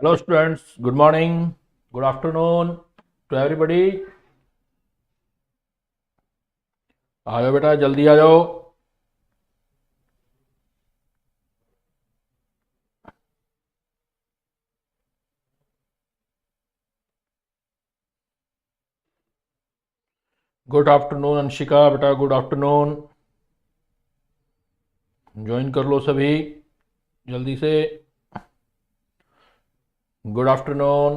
Hello students, good morning, good afternoon to everybody. आ जाओ बेटा, जल्दी आ जाओ. गुड आफ्टरनून अंशिका बेटा, गुड आफ्टरनून. ज्वाइन कर लो सभी जल्दी से. Good afternoon.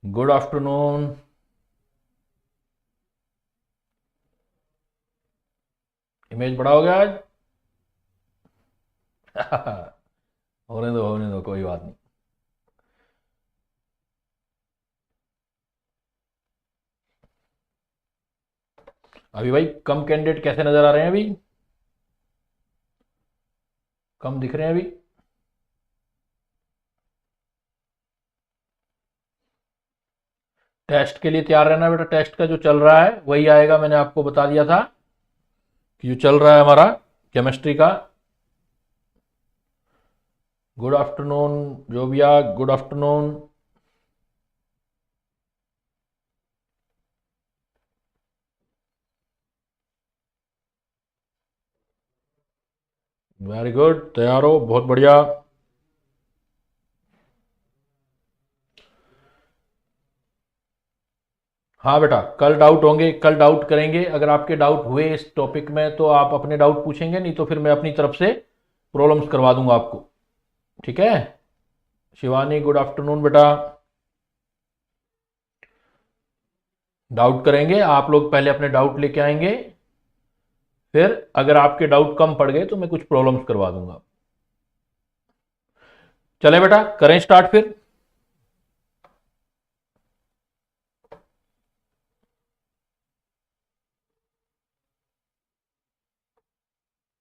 Good afternoon. Image बड़ा हो गया आज. होने दो, कोई बात नहीं. अभी भाई कम कैंडिडेट कैसे नजर आ रहे हैं? अभी कम दिख रहे हैं अभी. टेस्ट के लिए तैयार रहना बेटा. टेस्ट का जो चल रहा है वही आएगा. मैंने आपको बता दिया था कि जो चल रहा है हमारा केमिस्ट्री का. Good afternoon Zobia, good afternoon. Very good, तैयार हो, बहुत बढ़िया. हाँ बेटा, कल डाउट होंगे, कल डाउट करेंगे. अगर आपके डाउट हुए इस टॉपिक में तो आप अपने डाउट पूछेंगे, नहीं तो फिर मैं अपनी तरफ से प्रॉब्लम्स करवा दूंगा आपको. ठीक है. शिवानी, गुड आफ्टरनून बेटा. डाउट करेंगे, आप लोग पहले अपने डाउट लेके आएंगे, फिर अगर आपके डाउट कम पड़ गए तो मैं कुछ प्रॉब्लम्स करवा दूंगा. चले बेटा, करें स्टार्ट फिर.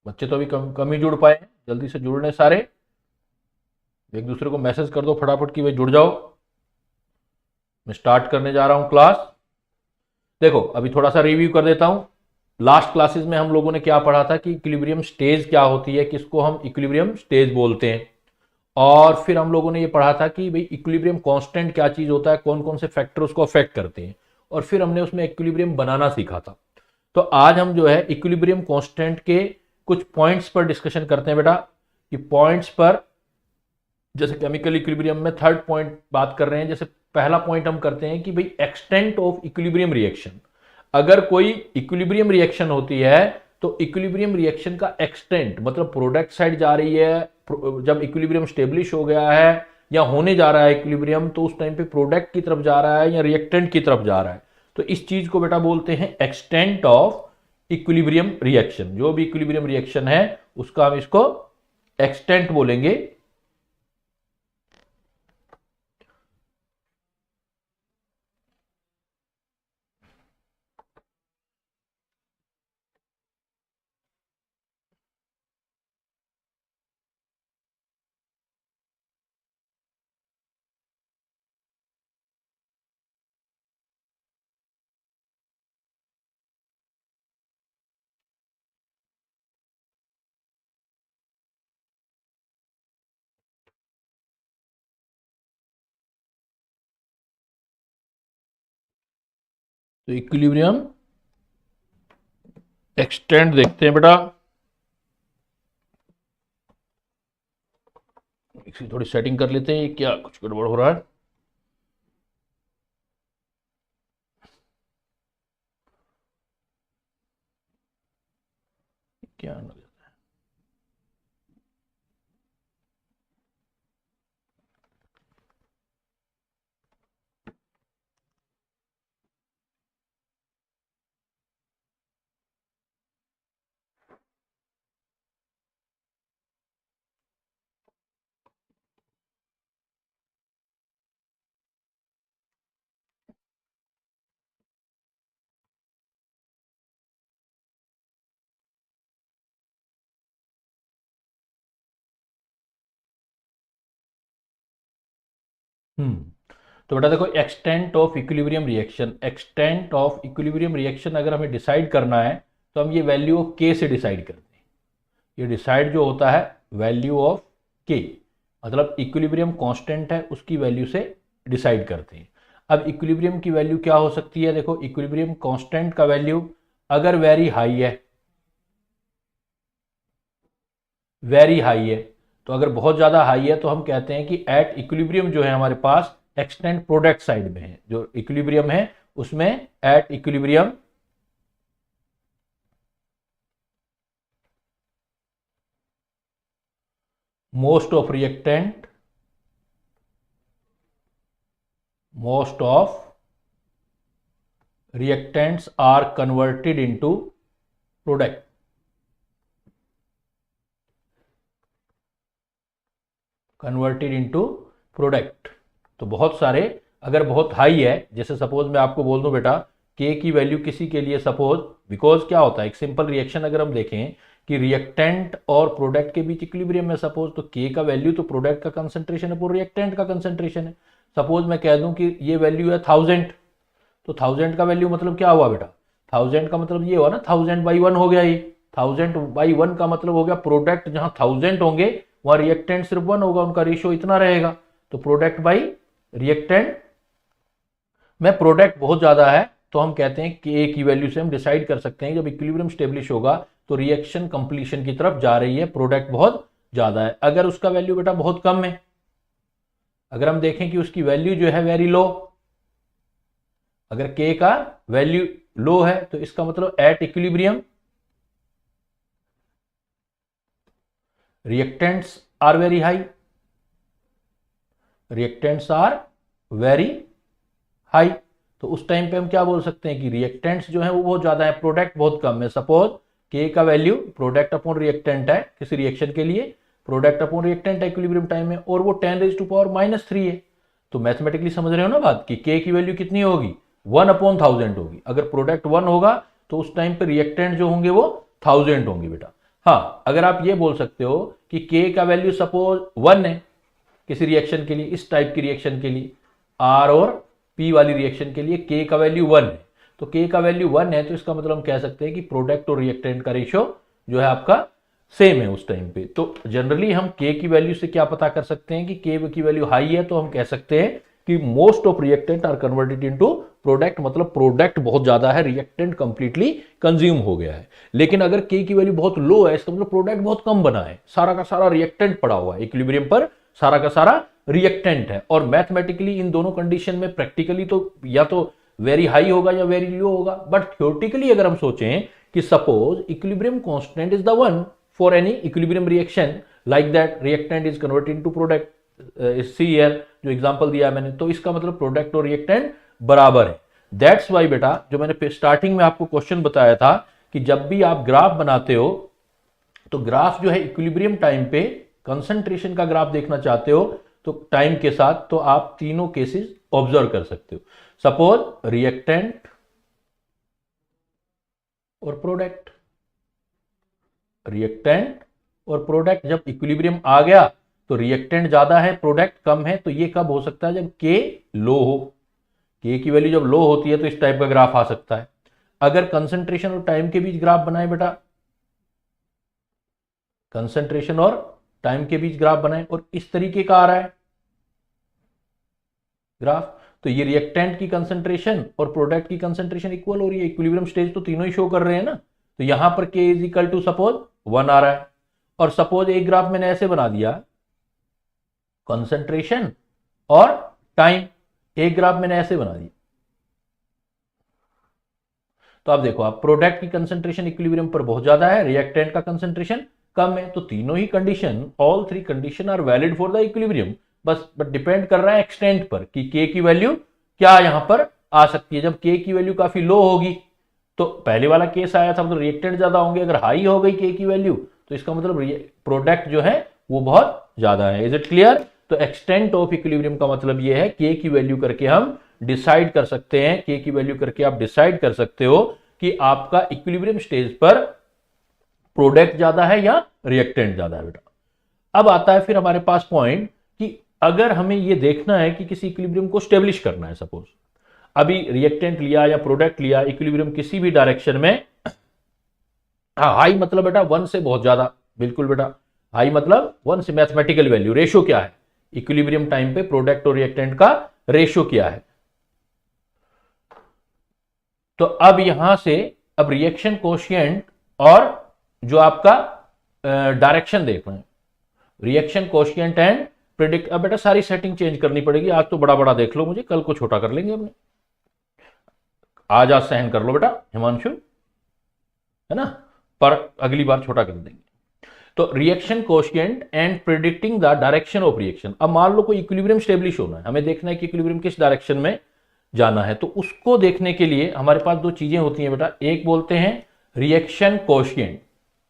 बच्चे तो अभी कम ही जुड़ पाए हैं. जल्दी से जुड़ने सारे. एक दूसरे को मैसेज कर दो फटाफट कि भाई जुड़ जाओ. मैं स्टार्ट करने जा रहा हूं क्लास. देखो, अभी थोड़ा सा रिव्यू कर देता हूं. लास्ट क्लासेस में हम लोगों ने क्या पढ़ा था कि इक्विलिब्रियम स्टेज क्या होती है, किसको हम इक्विलिब्रियम स्टेज बोलते हैं. और फिर हम लोगों ने ये पढ़ा था कि भाई इक्विलिब्रियम कांस्टेंट क्या चीज होता है, कौन कौन से फैक्टर उसको अफेक्ट करते हैं. और फिर हमने उसमें इक्विलिब्रियम बनाना सीखा था. तो आज हम जो है इक्विलिब्रियम कांस्टेंट के कुछ पॉइंट्स पर डिस्कशन करते हैं बेटा. कि पॉइंट्स पर, जैसे केमिकल इक्विलिब्रियम में थर्ड पॉइंट बात कर रहे हैं. जैसे पहला पॉइंट हम करते हैं कि भाई एक्सटेंट ऑफ इक्विलिब्रियम रिएक्शन. अगर कोई इक्विलिब्रियम रिएक्शन होती है तो इक्विलिब्रियम रिएक्शन का एक्सटेंट, मतलब प्रोडक्ट साइड जा रही है. जब इक्विलिब्रियम स्टेब्लिश हो गया है या होने जा रहा है इक्विलिब्रियम, तो उस टाइम पे प्रोडक्ट की तरफ जा रहा है या रिएक्टेंट की तरफ जा रहा है. तो इस चीज को बेटा बोलते हैं एक्सटेंट ऑफ इक्विलिब्रियम रिएक्शन. जो भी इक्विलिब्रियम रिएक्शन है उसका हम इसको एक्सटेंट बोलेंगे. तो इक्विलिब्रियम एक्सटेंड देखते हैं बेटा. इसकी थोड़ी सेटिंग कर लेते हैं. क्या कुछ गड़बड़ हो रहा है? क्या ना. हम्म तो बेटा देखो, extent of equilibrium reaction, extent of equilibrium reaction अगर हमें डिसाइड करना है तो हम ये वैल्यू ऑफ के से डिसाइड करते हैं। ये डिसाइड जो होता है वैल्यू ऑफ के, मतलब इक्विलिब्रियम कांस्टेंट है उसकी वैल्यू से डिसाइड करते हैं। अब इक्विलिब्रियम की वैल्यू क्या हो सकती है? देखो, इक्विलिब्रियम कांस्टेंट का वैल्यू अगर वेरी हाई है, वेरी हाई है, तो अगर बहुत ज्यादा हाई है तो हम कहते हैं कि एट इक्विलिब्रियम जो है हमारे पास एक्सटेंट प्रोडक्ट साइड में है, जो इक्विलिब्रियम है उसमें at equilibrium most of reactants are converted into product, तो बहुत सारे, अगर बहुत हाई है, जैसे सपोज मैं आपको बोल दूं बेटा के की वैल्यू किसी के लिए सपोज, बिकॉज क्या होता है, एक सिंपल रिएक्शन अगर हम देखें कि रिएक्टेंट और प्रोडक्ट के बीच इक्विलिब्रियम में सपोज, तो के का वैल्यू तो प्रोडक्ट का कंसंट्रेशन है, रिएक्टेंट का कंसंट्रेशन है। सपोज मैं कह दूं कि ये वैल्यू है 1000, तो 1000 का वैल्यू मतलब क्या हुआ बेटा, 1000 का मतलब ये हुआ ना 1000/1 हो गया, ये 1000/1 का मतलब हो गया प्रोडक्ट जहां 1000 होंगे वहां रिएक्टेंट सिर्फ 1 होगा, उनका रेशियो इतना रहेगा, तो प्रोडक्ट बाई रिएक्टेंट में प्रोडक्ट बहुत ज्यादा है, तो हम कहते हैं कि ए की वैल्यू से हम डिसाइड कर सकते हैं जब इक्विलिब्रियम स्टेब्लिश होगा तो रिएक्शन कंप्लीशन की तरफ जा रही है, प्रोडक्ट बहुत ज्यादा है। अगर उसका वैल्यू बेटा बहुत कम है, अगर हम देखें कि उसकी वैल्यू जो है वेरी लो, अगर के का वैल्यू लो है तो इसका मतलब at equilibrium reactants are very high, reactants are very high, तो उस टाइम पे हम क्या बोल सकते हैं कि रिएक्टेंट्स जो है वो बहुत ज्यादा है, प्रोडक्ट बहुत कम है। सपोज के का वैल्यू प्रोडक्ट अपॉन रिएक्टेंट है किसी रिएक्शन के लिए, प्रोडक्ट अपॉन रिएक्टेंट है इक्विलिब्रियम टाइम में, और वो 10⁻³ है, तो मैथमेटिकली समझ रहे हो ना बात कि के की वैल्यू कितनी होगी, 1/1000 होगी। अगर प्रोडक्ट 1 होगा तो उस टाइम पे रिएक्टेंट जो होंगे वो 1000 होंगे बेटा। हाँ, अगर आप ये बोल सकते हो कि के का वैल्यू सपोज 1 है किसी रिएक्शन के लिए, इस टाइप की रिएक्शन के लिए, आर और पी वाली रिएक्शन के लिए के का वैल्यू 1 है, तो के का वैल्यू 1 है तो इसका मतलब हम कह सकते हैं कि प्रोडक्ट और रिएक्टेंट का रेशियो जो है आपका सेम है उस टाइम पे। तो जनरली हम के की वैल्यू से क्या पता कर सकते हैं कि के की वैल्यू हाई है, तो हम कह सकते हैं कि most of reactant are converted into product, मतलब प्रोडक्ट बहुत ज्यादा है, रिएक्टेंट कंप्लीटली कंज्यूम हो गया है। लेकिन अगर के की वैल्यू बहुत लो है, इसका मतलब प्रोडक्ट बहुत कम बना है, सारा का सारा रिएक्टेंट पड़ा हुआ है इक्विलिब्रियम पर, सारा का सारा रिएक्टेंट है। और मैथमेटिकली इन दोनों कंडीशन में प्रैक्टिकली तो या तो वेरी हाई होगा या वेरी लो होगा, बट थ्योरेटिकली अगर हम सोचें कि suppose equilibrium constant is the one for any equilibrium reaction, like that reactant is converted into product, see here जो एग्जांपल दिया मैंने, तो इसका मतलब प्रोडक्ट और रिएक्टेंट बराबर है। दैट्स वाई बेटा, जो मैंने स्टार्टिंग में आपको क्वेश्चन बताया था कि जब भी आप ग्राफ बनाते हो तो ग्राफ जो है इक्विलिब्रियम टाइम पे कंसंट्रेशन का ग्राफ देखना चाहते हो तो टाइम के साथ, तो आप तीनों केसेस ऑब्जर्व कर सकते हो। सपोज रिएक्टेंट और प्रोडक्ट, रिएक्टेंट और प्रोडक्ट जब इक्विलिब्रियम आ गया तो रिएक्टेंट ज्यादा है प्रोडक्ट कम है, तो ये कब हो सकता है, जब के लो हो। के की वैल्यू जब लो होती है तो इस टाइप का ग्राफ आ सकता है। अगर कंसंट्रेशन और टाइम के बीच ग्राफ बनाए बेटा, कंसंट्रेशन और टाइम के बीच ग्राफ बनाए और इस तरीके का आ रहा है ग्राफ, तो ये रिएक्टेंट की कंसंट्रेशन और प्रोडक्ट की कंसंट्रेशन इक्वल हो रही है, इक्विलिब्रियम स्टेज तो तीनों ही शो कर रहे हैं ना, तो यहां पर के इज इक्वल टू सपोज 1 आ रहा है। और सपोज एक ग्राफ मैंने ऐसे बना दिया, कंसंट्रेशन और टाइम, एक ग्राफ मैंने ऐसे बना दिया, तो आप देखो, आप प्रोडक्ट की कंसंट्रेशन इक्विलिब्रियम पर बहुत ज्यादा है, रिएक्टेंट का कंसंट्रेशन कम है, तो तीनों ही condition, all three condition are valid for the equilibrium, but depend कर रहा है एक्सटेंट पर कि के की वैल्यू क्या यहां पर आ सकती है। जब के की वैल्यू काफी लो होगी, तो पहले वाला केस आया था मतलब रिएक्टेंट ज्यादा होंगे, अगर हाई हो गई के की वैल्यू तो इसका मतलब प्रोडक्ट जो है वो बहुत ज्यादा है। Is it clear? तो एक्सटेंट ऑफ इक्विलिब्रियम का मतलब ये है के की वैल्यू करके हम डिसाइड कर सकते हैं, के की वैल्यू करके आप डिसाइड कर सकते हो कि आपका इक्विलिब्रियम स्टेज पर प्रोडक्ट ज्यादा है या रिएक्टेंट ज्यादा है बेटा। अब आता है फिर हमारे पास पॉइंट कि अगर हमें ये देखना है कि किसी इक्विलिब्रियम को स्टेब्लिश करना है, सपोज अभी रिएक्टेंट लिया या प्रोडक्ट लिया, इक्विलिब्रियम किसी भी डायरेक्शन में, हाँ हाई मतलब बेटा 1 से बहुत ज्यादा, बिल्कुल बेटा हाई मतलब 1 से, मैथमेटिकल वैल्यू, रेशो क्या है इक्विलिब्रियम टाइम पे प्रोडक्ट और रिएक्टेंट का रेशो क्या है। तो अब यहां से अब रिएक्शन कोशिएंट और जो आपका डायरेक्शन देख रहे हैं, रिएक्शन कोशिएंट एंड प्रिडिक्ट। अब बेटा सारी सेटिंग चेंज करनी पड़ेगी, आज तो बड़ा बड़ा देख लो मुझे, कल को छोटा कर लेंगे अपने, आज सहन कर लो बेटा हिमांशु, है ना, पर अगली बार छोटा कर देंगे। तो reaction quotient and predicting the direction of reaction. अब मान लो कोई इक्विलिब्रियम स्टेब्लिश होना है, हमें देखना है कि इक्विलिब्रियम किस डायरेक्शन में जाना है, तो उसको देखने के लिए हमारे पास दो चीजें होती हैं बेटा, एक बोलते हैं रिएक्शन कोशिएंट,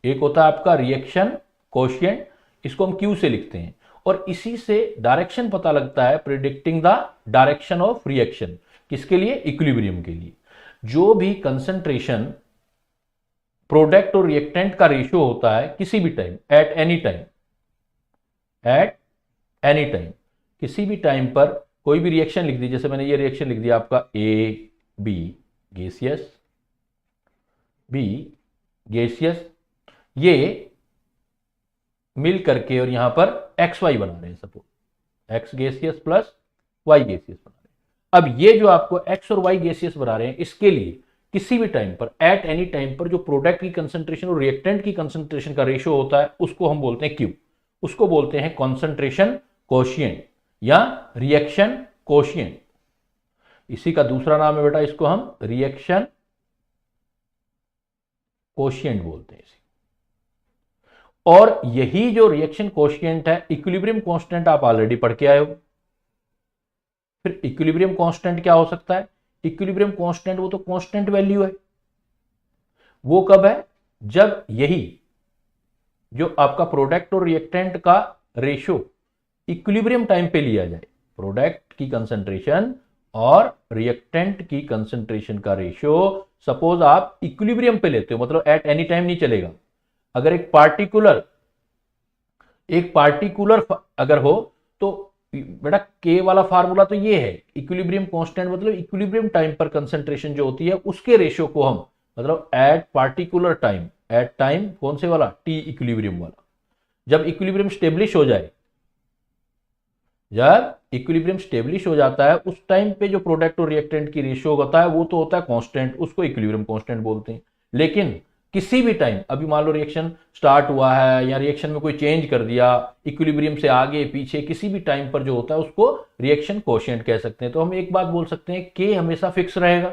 एक होता है आपका रिएक्शन कोशिएंट, इसको हम क्यू से लिखते हैं, और इसी से डायरेक्शन पता लगता है, predicting the direction of reaction, किसके लिए, इक्विलिब्रियम के लिए। जो भी कंसंट्रेशन प्रोडक्ट और रिएक्टेंट का रेशियो होता है किसी भी time, at any time, at any time, किसी भी टाइम पर कोई भी रिएक्शन लिख दी, जैसे मैंने ये रिएक्शन लिख दिया आपका A B gaseous, B gaseous, ये मिल करके और यहां पर एक्स वाई बना रहे हैं, suppose X gaseous plus Y gaseous बना रहे हैं। अब ये जो आपको एक्स और वाई गैसियस बना रहे हैं, इसके लिए किसी भी टाइम पर, एट एनी टाइम पर, जो प्रोडक्ट की कंसंट्रेशन और रिएक्टेंट की कंसंट्रेशन का रेशियो होता है उसको हम बोलते हैं क्यू, उसको बोलते हैं कॉन्सेंट्रेशन कोशिएंट या रिएक्शन कोशिएंट। इसी का दूसरा नाम है बेटा, इसको हम रिएक्शन कोशिएंट बोलते हैं इसी। और यही जो रिएक्शन कोशिएंट है, इक्विलिब्रियम कांस्टेंट आप ऑलरेडी पढ़ के आए हो। फिर इक्विलिब्रियम कांस्टेंट क्या हो सकता है, इक्विलिब्रियम कांस्टेंट वो तो कांस्टेंट वैल्यू है, वो कब है, जब यही जो आपका प्रोडक्ट और रिएक्टेंट का रेशियो इक्विलिब्रियम टाइम पे लिया जाए, प्रोडक्ट की कंसंट्रेशन और रिएक्टेंट की कंसंट्रेशन का रेशियो सपोज आप इक्विलिब्रियम पे लेते हो, मतलब एट एनी टाइम नहीं चलेगा। अगर एक पार्टिकुलर अगर हो तो बेटा के वाला फार्मूला तो ये है, इक्विलिब्रियम कांस्टेंट मतलब इक्विलिब्रियम टाइम पर कंसंट्रेशन जो होती है उसके रेशियो को हम, मतलब at particular time, at time कौन से वाला, टी इक्विलिब्रियम वाला। जब इक्विलिब्रियम स्टेब्लिश हो जाए, जब इक्विलिब्रियम स्टेब्लिश हो जाता है, उस टाइम पे जो प्रोडक्ट और रिएक्टेंट की रेशियो होता है वो तो होता है कांस्टेंट, उसको इक्विलिब्रियम कांस्टेंट बोलते हैं। लेकिन किसी भी टाइम, अभी मान लो रिएक्शन स्टार्ट हुआ है या रिएक्शन में कोई चेंज कर दिया, इक्विलिब्रियम से आगे पीछे किसी भी टाइम पर जो होता है उसको रिएक्शन कोशिएंट कह सकते हैं। तो हम एक बात बोल सकते हैं, के हमेशा फिक्स रहेगा,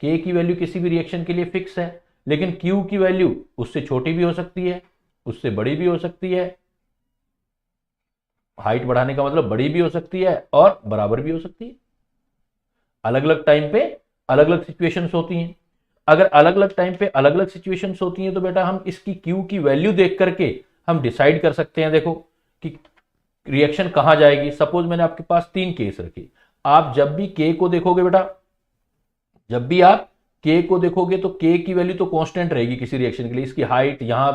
के की वैल्यू किसी भी रिएक्शन के लिए फिक्स है, लेकिन क्यू की वैल्यू उससे छोटी भी हो सकती है, उससे बड़ी भी हो सकती है, हाइट बढ़ाने का मतलब बड़ी भी हो सकती है और बराबर भी हो सकती है। अलग अलग टाइम पे अलग अलग सिचुएशंस होती हैं। अगर अलग अलग टाइम पे अलग अलग सिचुएशंस होती हैं तो बेटा हम इसकी क्यू की वैल्यू देख करके हम डिसाइड कर सकते हैं, देखो कि रिएक्शन कहां जाएगी। सपोज मैंने आपके पास 3 केस रखे, आप जब भी के को देखोगे बेटा, जब भी आप के को देखोगे तो के की वैल्यू तो कांस्टेंट रहेगी किसी रिएक्शन के लिए, इसकी हाइट यहां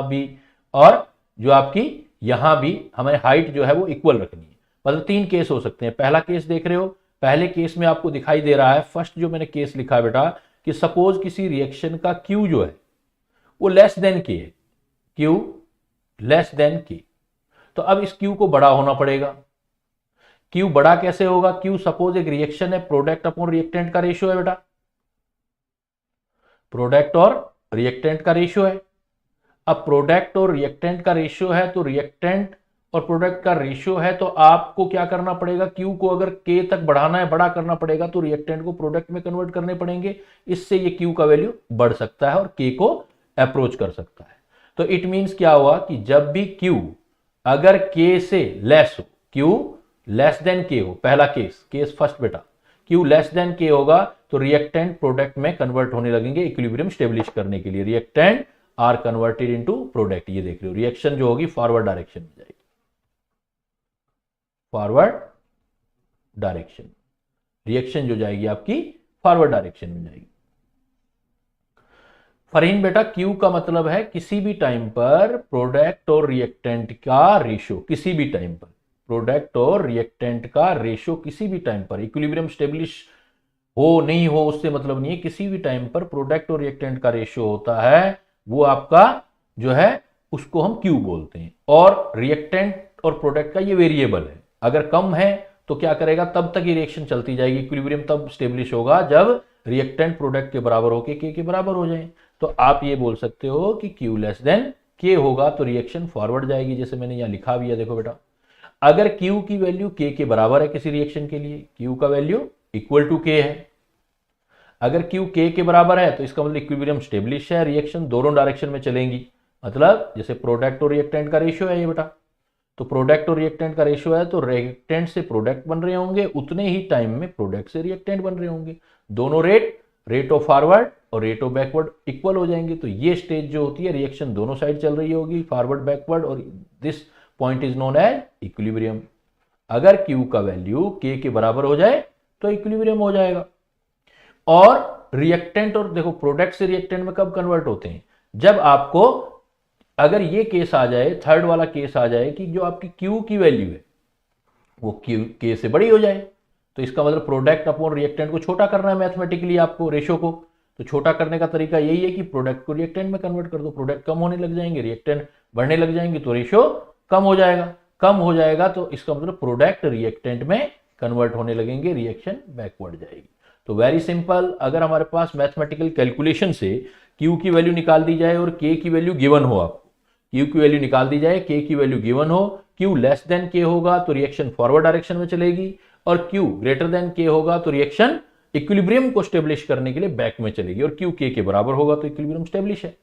भी और जो आपकी यहां भी हमें हाइट जो है वो इक्वल रखनी है। मतलब 3 केस हो सकते हैं। पहला केस देख रहे हो, पहले केस में आपको दिखाई दे रहा है, फर्स्ट जो मैंने केस लिखा है बेटा, कि सपोज किसी रिएक्शन का क्यू जो है वो लेस देन के है, क्यू लेस देन के, तो अब इस क्यू को बड़ा होना पड़ेगा। क्यू बड़ा कैसे होगा, क्यू सपोज एक रिएक्शन है, प्रोडक्ट अपॉन रिएक्टेंट का रेशियो है बेटा, प्रोडक्ट और रिएक्टेंट का रेशियो है। अब प्रोडक्ट और रिएक्टेंट का रेशियो है तो रिएक्टेंट और प्रोडक्ट का रेशियो है, तो आपको क्या करना पड़ेगा, क्यू को अगर के तक बढ़ाना है, बड़ा करना पड़ेगा, तो रिएक्टेंट को प्रोडक्ट में कन्वर्ट करने पड़ेंगे। इससे ये क्यू का वैल्यू बढ़ सकता है और के को अप्रोच कर सकता है। तो इट मींस क्या हुआ कि जब भी क्यू अगर के से लेस हो, क्यू लेस देन के हो, पहला केस फर्स्ट बेटा, क्यू लेस देन के होगा तो रिएक्टेंट प्रोडक्ट में कन्वर्ट होने लगेंगे इक्विलिब्रियम स्टेब्लिश करने के लिए। Reactant are converted into product. ये देख रहे हो, रिएक्शन जो होगी फॉरवर्ड डायरेक्शन में जाएगी, फॉरवर्ड डायरेक्शन, रिएक्शन जो जाएगी आपकी फॉरवर्ड डायरेक्शन में जाएगी। फरहीन बेटा क्यू का मतलब है किसी भी टाइम पर प्रोडक्ट और रिएक्टेंट का रेशियो, किसी भी टाइम पर, प्रोडक्ट और रिएक्टेंट का रेशियो किसी भी टाइम पर इक्विलिब्रियम स्टेब्लिश हो नहीं हो उससे मतलब नहीं है, किसी भी टाइम पर प्रोडक्ट और रिएक्टेंट का रेशियो होता है वो आपका जो है उसको हम क्यू बोलते हैं। और रिएक्टेंट और प्रोडक्ट का ये वेरिएबल है, अगर कम है तो क्या करेगा, तब तक ये रिएक्शन चलती जाएगी, इक्विलिब्रियम तब स्टेब्लिश होगा जब रिएक्टेंट प्रोडक्ट के बराबर होके के बराबर हो जाए। तो आप ये बोल सकते हो कि Q लेस देन K होगा तो रिएक्शन फॉरवर्ड जाएगी, जैसे मैंने यहां लिखा भी है देखो बेटा। अगर Q की वैल्यू K के बराबर है किसी रिएक्शन के लिए, Q का वैल्यू इक्वल टू K है, अगर Q K के बराबर है तो इसका मतलब इक्विलिब्रियम स्टेब्लिश है, रिएक्शन दोनों डायरेक्शन में चलेंगी। मतलब जैसे प्रोडक्ट और रिएक्टेंट का रेशियो है ये बेटा, तो प्रोडक्ट और रिएक्टेंट का रेशियो है तो रिएक्टेंट से प्रोडक्ट बन रहे होंगे, उतने ही टाइम में प्रोडक्ट से रिएक्टेंट बन रहे होंगे। दोनों रेट ऑफ फॉरवर्ड और रेट ऑफ बैकवर्ड इक्वल हो जाएंगे। तो ये स्टेज जो होती है रिएक्शन दोनों साइड चल रही होगी, फॉरवर्ड बैकवर्ड, और this point is known as equilibrium. अगर Q का वैल्यू K के बराबर हो जाए तो इक्विलिब्रियम हो जाएगा। और रिएक्टेंट और देखो प्रोडक्ट से रिएक्टेंट में कब कन्वर्ट होते हैं, जब आपको अगर ये केस आ जाए, थर्ड वाला केस आ जाए कि जो आपकी Q की वैल्यू है वो K से बड़ी हो जाए, तो इसका मतलब प्रोडक्ट अपॉन रिएक्टेंट को छोटा करना है मैथमेटिकली आपको, रेशो को। तो छोटा करने का तरीका यही है कि प्रोडक्ट को रिएक्टेंट में कन्वर्ट कर दो, प्रोडक्ट कम होने लग जाएंगे, रिएक्टेंट बढ़ने लग जाएंगे, तो रेशो कम हो जाएगा। कम हो जाएगा तो इसका मतलब प्रोडक्ट रिएक्टेंट में कन्वर्ट होने लगेंगे, रिएक्शन बैकवर्ड जाएगी। तो वेरी सिंपल, अगर हमारे पास मैथमेटिकल कैलकुलेशन से Q की वैल्यू निकाल दी जाए और K की वैल्यू गिवन हो, आपको Q की वैल्यू निकाल दी जाए, K की वैल्यू गिवन हो, Q लेस देन K होगा तो रिएक्शन फॉरवर्ड डायरेक्शन में चलेगी, और Q ग्रेटर देन K होगा तो रिएक्शन इक्विलिब्रियम को स्टेब्लिश करने के लिए बैक में चलेगी, और Q K के बराबर होगा तो इक्विलिब्रियम स्टेब्लिश है।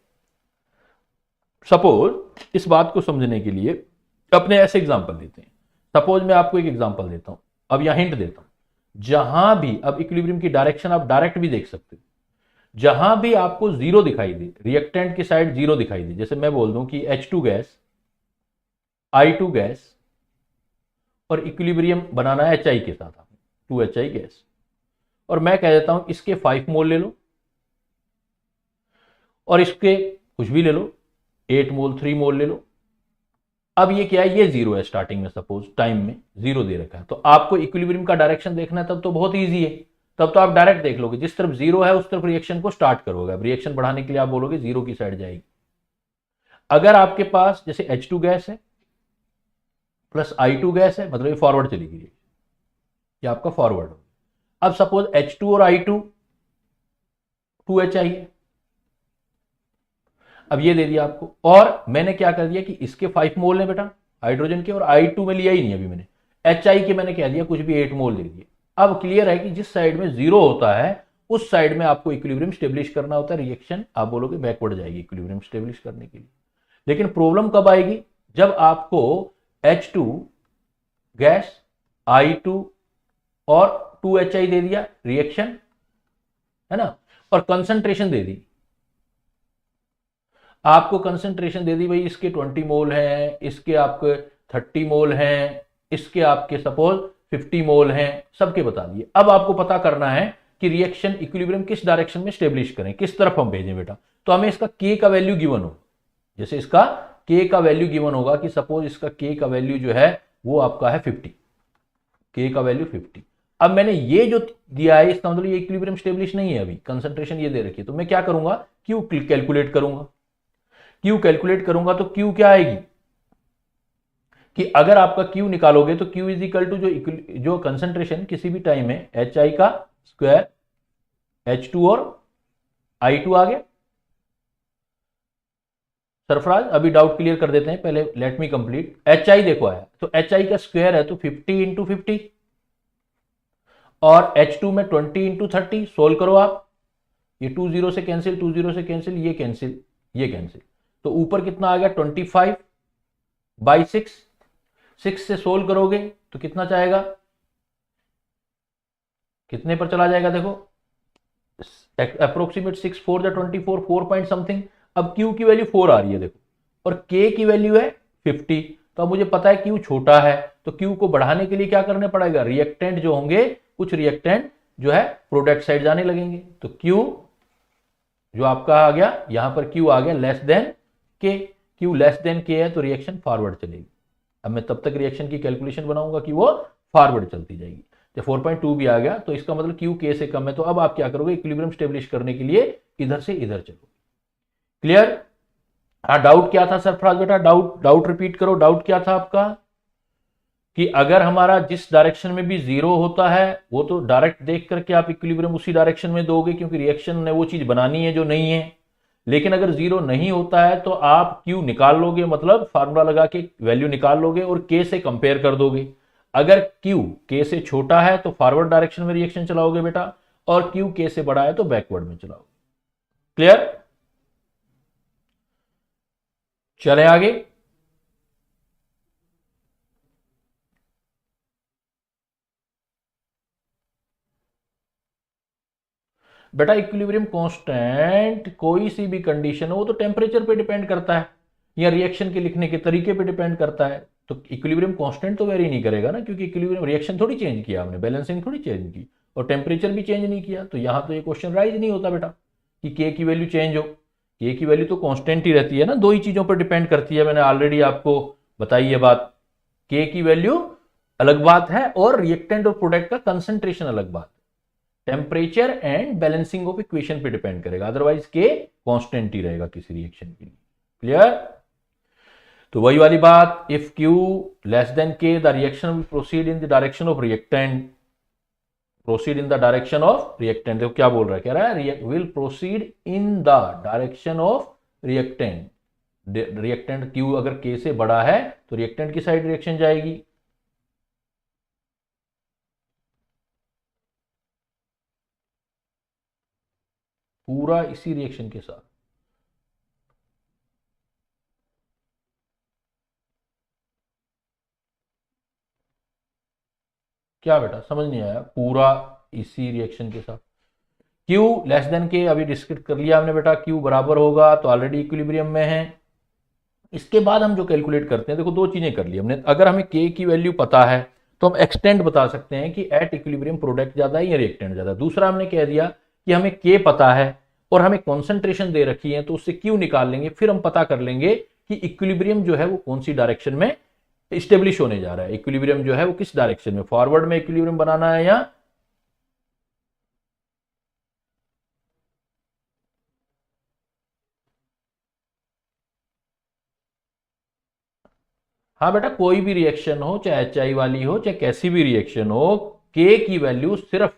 सपोज इस बात को समझने के लिए अपने ऐसे एग्जांपल लेते हैं। सपोज मैं आपको एक एग्जांपल देता हूं, अब यहां हिंट देता हूं, जहां भी अब इक्विलिब्रियम की डायरेक्शन आप डायरेक्ट भी देख सकते हो, जहां भी आपको जीरो दिखाई दे, रिएक्टेंट की साइड जीरो दिखाई दे, जैसे मैं बोल दूं कि H2 गैस, I2 गैस और इक्विलिब्रियम बनाना है HI के साथ, 2HI गैस, और मैं कह देता हूं इसके 5 मोल ले लो और इसके कुछ भी ले लो, 8 मोल 3 मोल ले लो। अब ये क्या है, ये जीरो है स्टार्टिंग में, सपोज टाइम में जीरो दे रखा है, तो आपको इक्विलिब्रियम का डायरेक्शन देखना है, तब तो बहुत ईजी है, तब तो आप डायरेक्ट देख लोगे, जिस तरफ जीरो है उस तरफ रिएक्शन को स्टार्ट करोगे। अब रिएक्शन बढ़ाने के लिए आप बोलोगे जीरो की साइड जाएगी। अगर आपके पास जैसे H2 गैस है प्लस I2 गैस है, मतलब ये फॉरवर्ड चलेगी, ये आपका फॉरवर्ड हो। अब सपोज H2 और I2 2HI है, अब ये दे दिया आपको, और मैंने क्या कर दिया कि इसके 5 मोल है बेटा हाइड्रोजन के, और I2 में लिया ही नहीं अभी मैंने, HI के मैंने कह दिया कुछ भी 8 मोल दे दिए। अब क्लियर है कि जिस साइड में जीरो होता है उस साइड में आपको इक्विलिब्रियम स्टेब्लिश करना होता है, रिएक्शन आप बोलोगे बैकवर्ड जाएगी इक्विलिब्रियम स्टेब्लिश करने के लिए। लेकिन प्रॉब्लम कब आएगी, जब आपको H2 गैस, I2 और 2HI दे दिया रिएक्शन, है ना, और कंसंट्रेशन दे दी, आपको कंसंट्रेशन दे दी भाई इसके 20 मोल हैं, इसके आपके 30 मोल हैं, इसके आपके सपोज 50 मोल हैं, सबके बता दिए। अब आपको पता करना है कि रिएक्शन इक्विलिब्रियम किस डायरेक्शन में स्टेब्लिश करें, किस तरफ हम भेजें बेटा। तो हमें इसका K का वैल्यू गिवन हो, जैसे इसका K का वैल्यू गिवन होगा कि सपोज इसका K का वैल्यू जो है वो आपका है 50, K का वैल्यू 50। अब मैंने ये जो दिया है इसका मतलब ये इक्विलिब्रियम स्टेब्लिश नहीं है, अभी कंसंट्रेशन ये दे रखी है, तो मैं क्या करूंगा, Q कैलकुलेट करूंगा। Q कैलकुलेट करूंगा तो Q क्या आएगी कि अगर आपका Q निकालोगे तो Q इज इक्वल टू जो कंसंट्रेशन किसी भी टाइम में HI का स्क्वायर, H2 और I2 आ गया। सरफराज अभी डाउट क्लियर कर देते हैं, पहले लेट मी कंप्लीट। HI देखो आया, तो HI का स्क्वायर है तो 50 इंटू 50, और H2 में 20 इंटू 30, सोल्व करो आप, ये 2 0 से कैंसिल, 2 0 से कैंसिल, ये कैंसिल, ये कैंसिल, तो ऊपर कितना आ गया 25/6, 6 से सोल्व करोगे तो कितना चाहेगा, कितने पर चला जाएगा, देखो अप्रोक्सीमेट 6 4 24, 4 पॉइंट समथिंग। अब Q की वैल्यू 4 आ रही है देखो, और K की वैल्यू है 50, तो अब मुझे पता है Q छोटा है, तो Q को बढ़ाने के लिए क्या करना पड़ेगा, रिएक्टेंट जो होंगे, कुछ रिएक्टेंट जो है प्रोडक्ट साइड जाने लगेंगे, तो Q जो आपका आ गया यहां पर Q आ गया less than K, Q less than K है तो रिएक्शन फॉरवर्ड चलेगी। अब मैं तब तक रिएक्शन की कैलकुलेशन बनाऊंगा कि वो फॉरवर्ड चलती जाएगी। जब 4.2 भी आ गया तो इसका मतलब क्यू के से कम है, तो अब आप क्या करोगे, इक्विलिब्रियम स्टेब्लिश करने के लिए इधर से इधर चलोगे। क्लियर? हाँ, डाउट क्या था सरफराज बेटा? डाउट रिपीट करो। डाउट क्या था आपका? कि अगर हमारा जिस डायरेक्शन में भी जीरो होता है वो तो डायरेक्ट देख करके आप इक्विलिब्रियम उसी डायरेक्शन में दोगे, क्योंकि रिएक्शन ने वो चीज बनानी है जो नहीं है। लेकिन अगर जीरो नहीं होता है तो आप क्यू निकाल लोगे, मतलब फार्मूला लगा के वैल्यू निकाल लोगे और के से कंपेयर कर दोगे। अगर क्यू के से छोटा है तो फॉरवर्ड डायरेक्शन में रिएक्शन चलाओगे बेटा, और क्यू के से बड़ा है तो बैकवर्ड में चलाओगे। क्लियर? चले आगे। बेटा इक्विलिब्रियम कांस्टेंट कोई सी भी कंडीशन हो वो तो टेम्परेचर पे डिपेंड करता है या रिएक्शन के लिखने के तरीके पे डिपेंड करता है। तो इक्विलिब्रियम कांस्टेंट तो वेरी नहीं करेगा ना, क्योंकि इक्विलिब्रियम रिएक्शन थोड़ी चेंज किया हमने, बैलेंसिंग थोड़ी चेंज की और टेम्परेचर भी चेंज नहीं किया। तो यहां तो ये क्वेश्चन राइज नहीं होता बेटा कि के की वैल्यू चेंज हो। के की वैल्यू तो कांस्टेंट ही रहती है ना, दो ही चीजों पर डिपेंड करती है, मैंने ऑलरेडी आपको बताई ये बात। के की वैल्यू अलग बात है और रिएक्टेंट और प्रोडक्ट का कंसंट्रेशन अलग बात। Temperature and balancing of equation पे डिपेंड करेगा, अदरवाइज के कांस्टेंट ही रहेगा किसी रिएक्शन के लिए। क्लियर? तो वही वाली बात, if Q less than K the reaction will proceed in the direction of reactant, proceed in the direction of reactant. देखो क्या बोल रहा है, कह रहा है will proceed in the direction of reactant. Reactant Q अगर K से बड़ा है तो रिएक्टेंट की साइड रिएक्शन जाएगी। पूरा इसी रिएक्शन के साथ। क्या बेटा समझ नहीं आया? पूरा इसी रिएक्शन के साथ। Q लेस देन के अभी डिस्कस कर लिया हमने बेटा, Q बराबर होगा तो ऑलरेडी इक्विलिब्रियम में है। इसके बाद हम जो कैलकुलेट करते हैं, देखो दो चीजें कर ली हमने। अगर हमें K की वैल्यू पता है तो हम एक्सटेंड बता सकते हैं कि एट इक्विलिब्रियम प्रोडक्ट ज्यादा है या रिएक्टेंट ज्यादा। दूसरा हमने कह दिया कि हमें K पता है और हमें कॉन्सेंट्रेशन दे रखी है, तो उससे Q निकाल लेंगे, फिर हम पता कर लेंगे कि इक्विलिब्रियम जो है वो कौन सी डायरेक्शन में स्टेब्लिश होने जा रहा है। इक्विलिब्रियम जो है वो किस डायरेक्शन में, फॉरवर्ड में इक्विलिब्रियम बनाना है या हाँ बेटा कोई भी रिएक्शन हो, चाहे HI वाली हो चाहे कैसी भी रिएक्शन हो, K की वैल्यू सिर्फ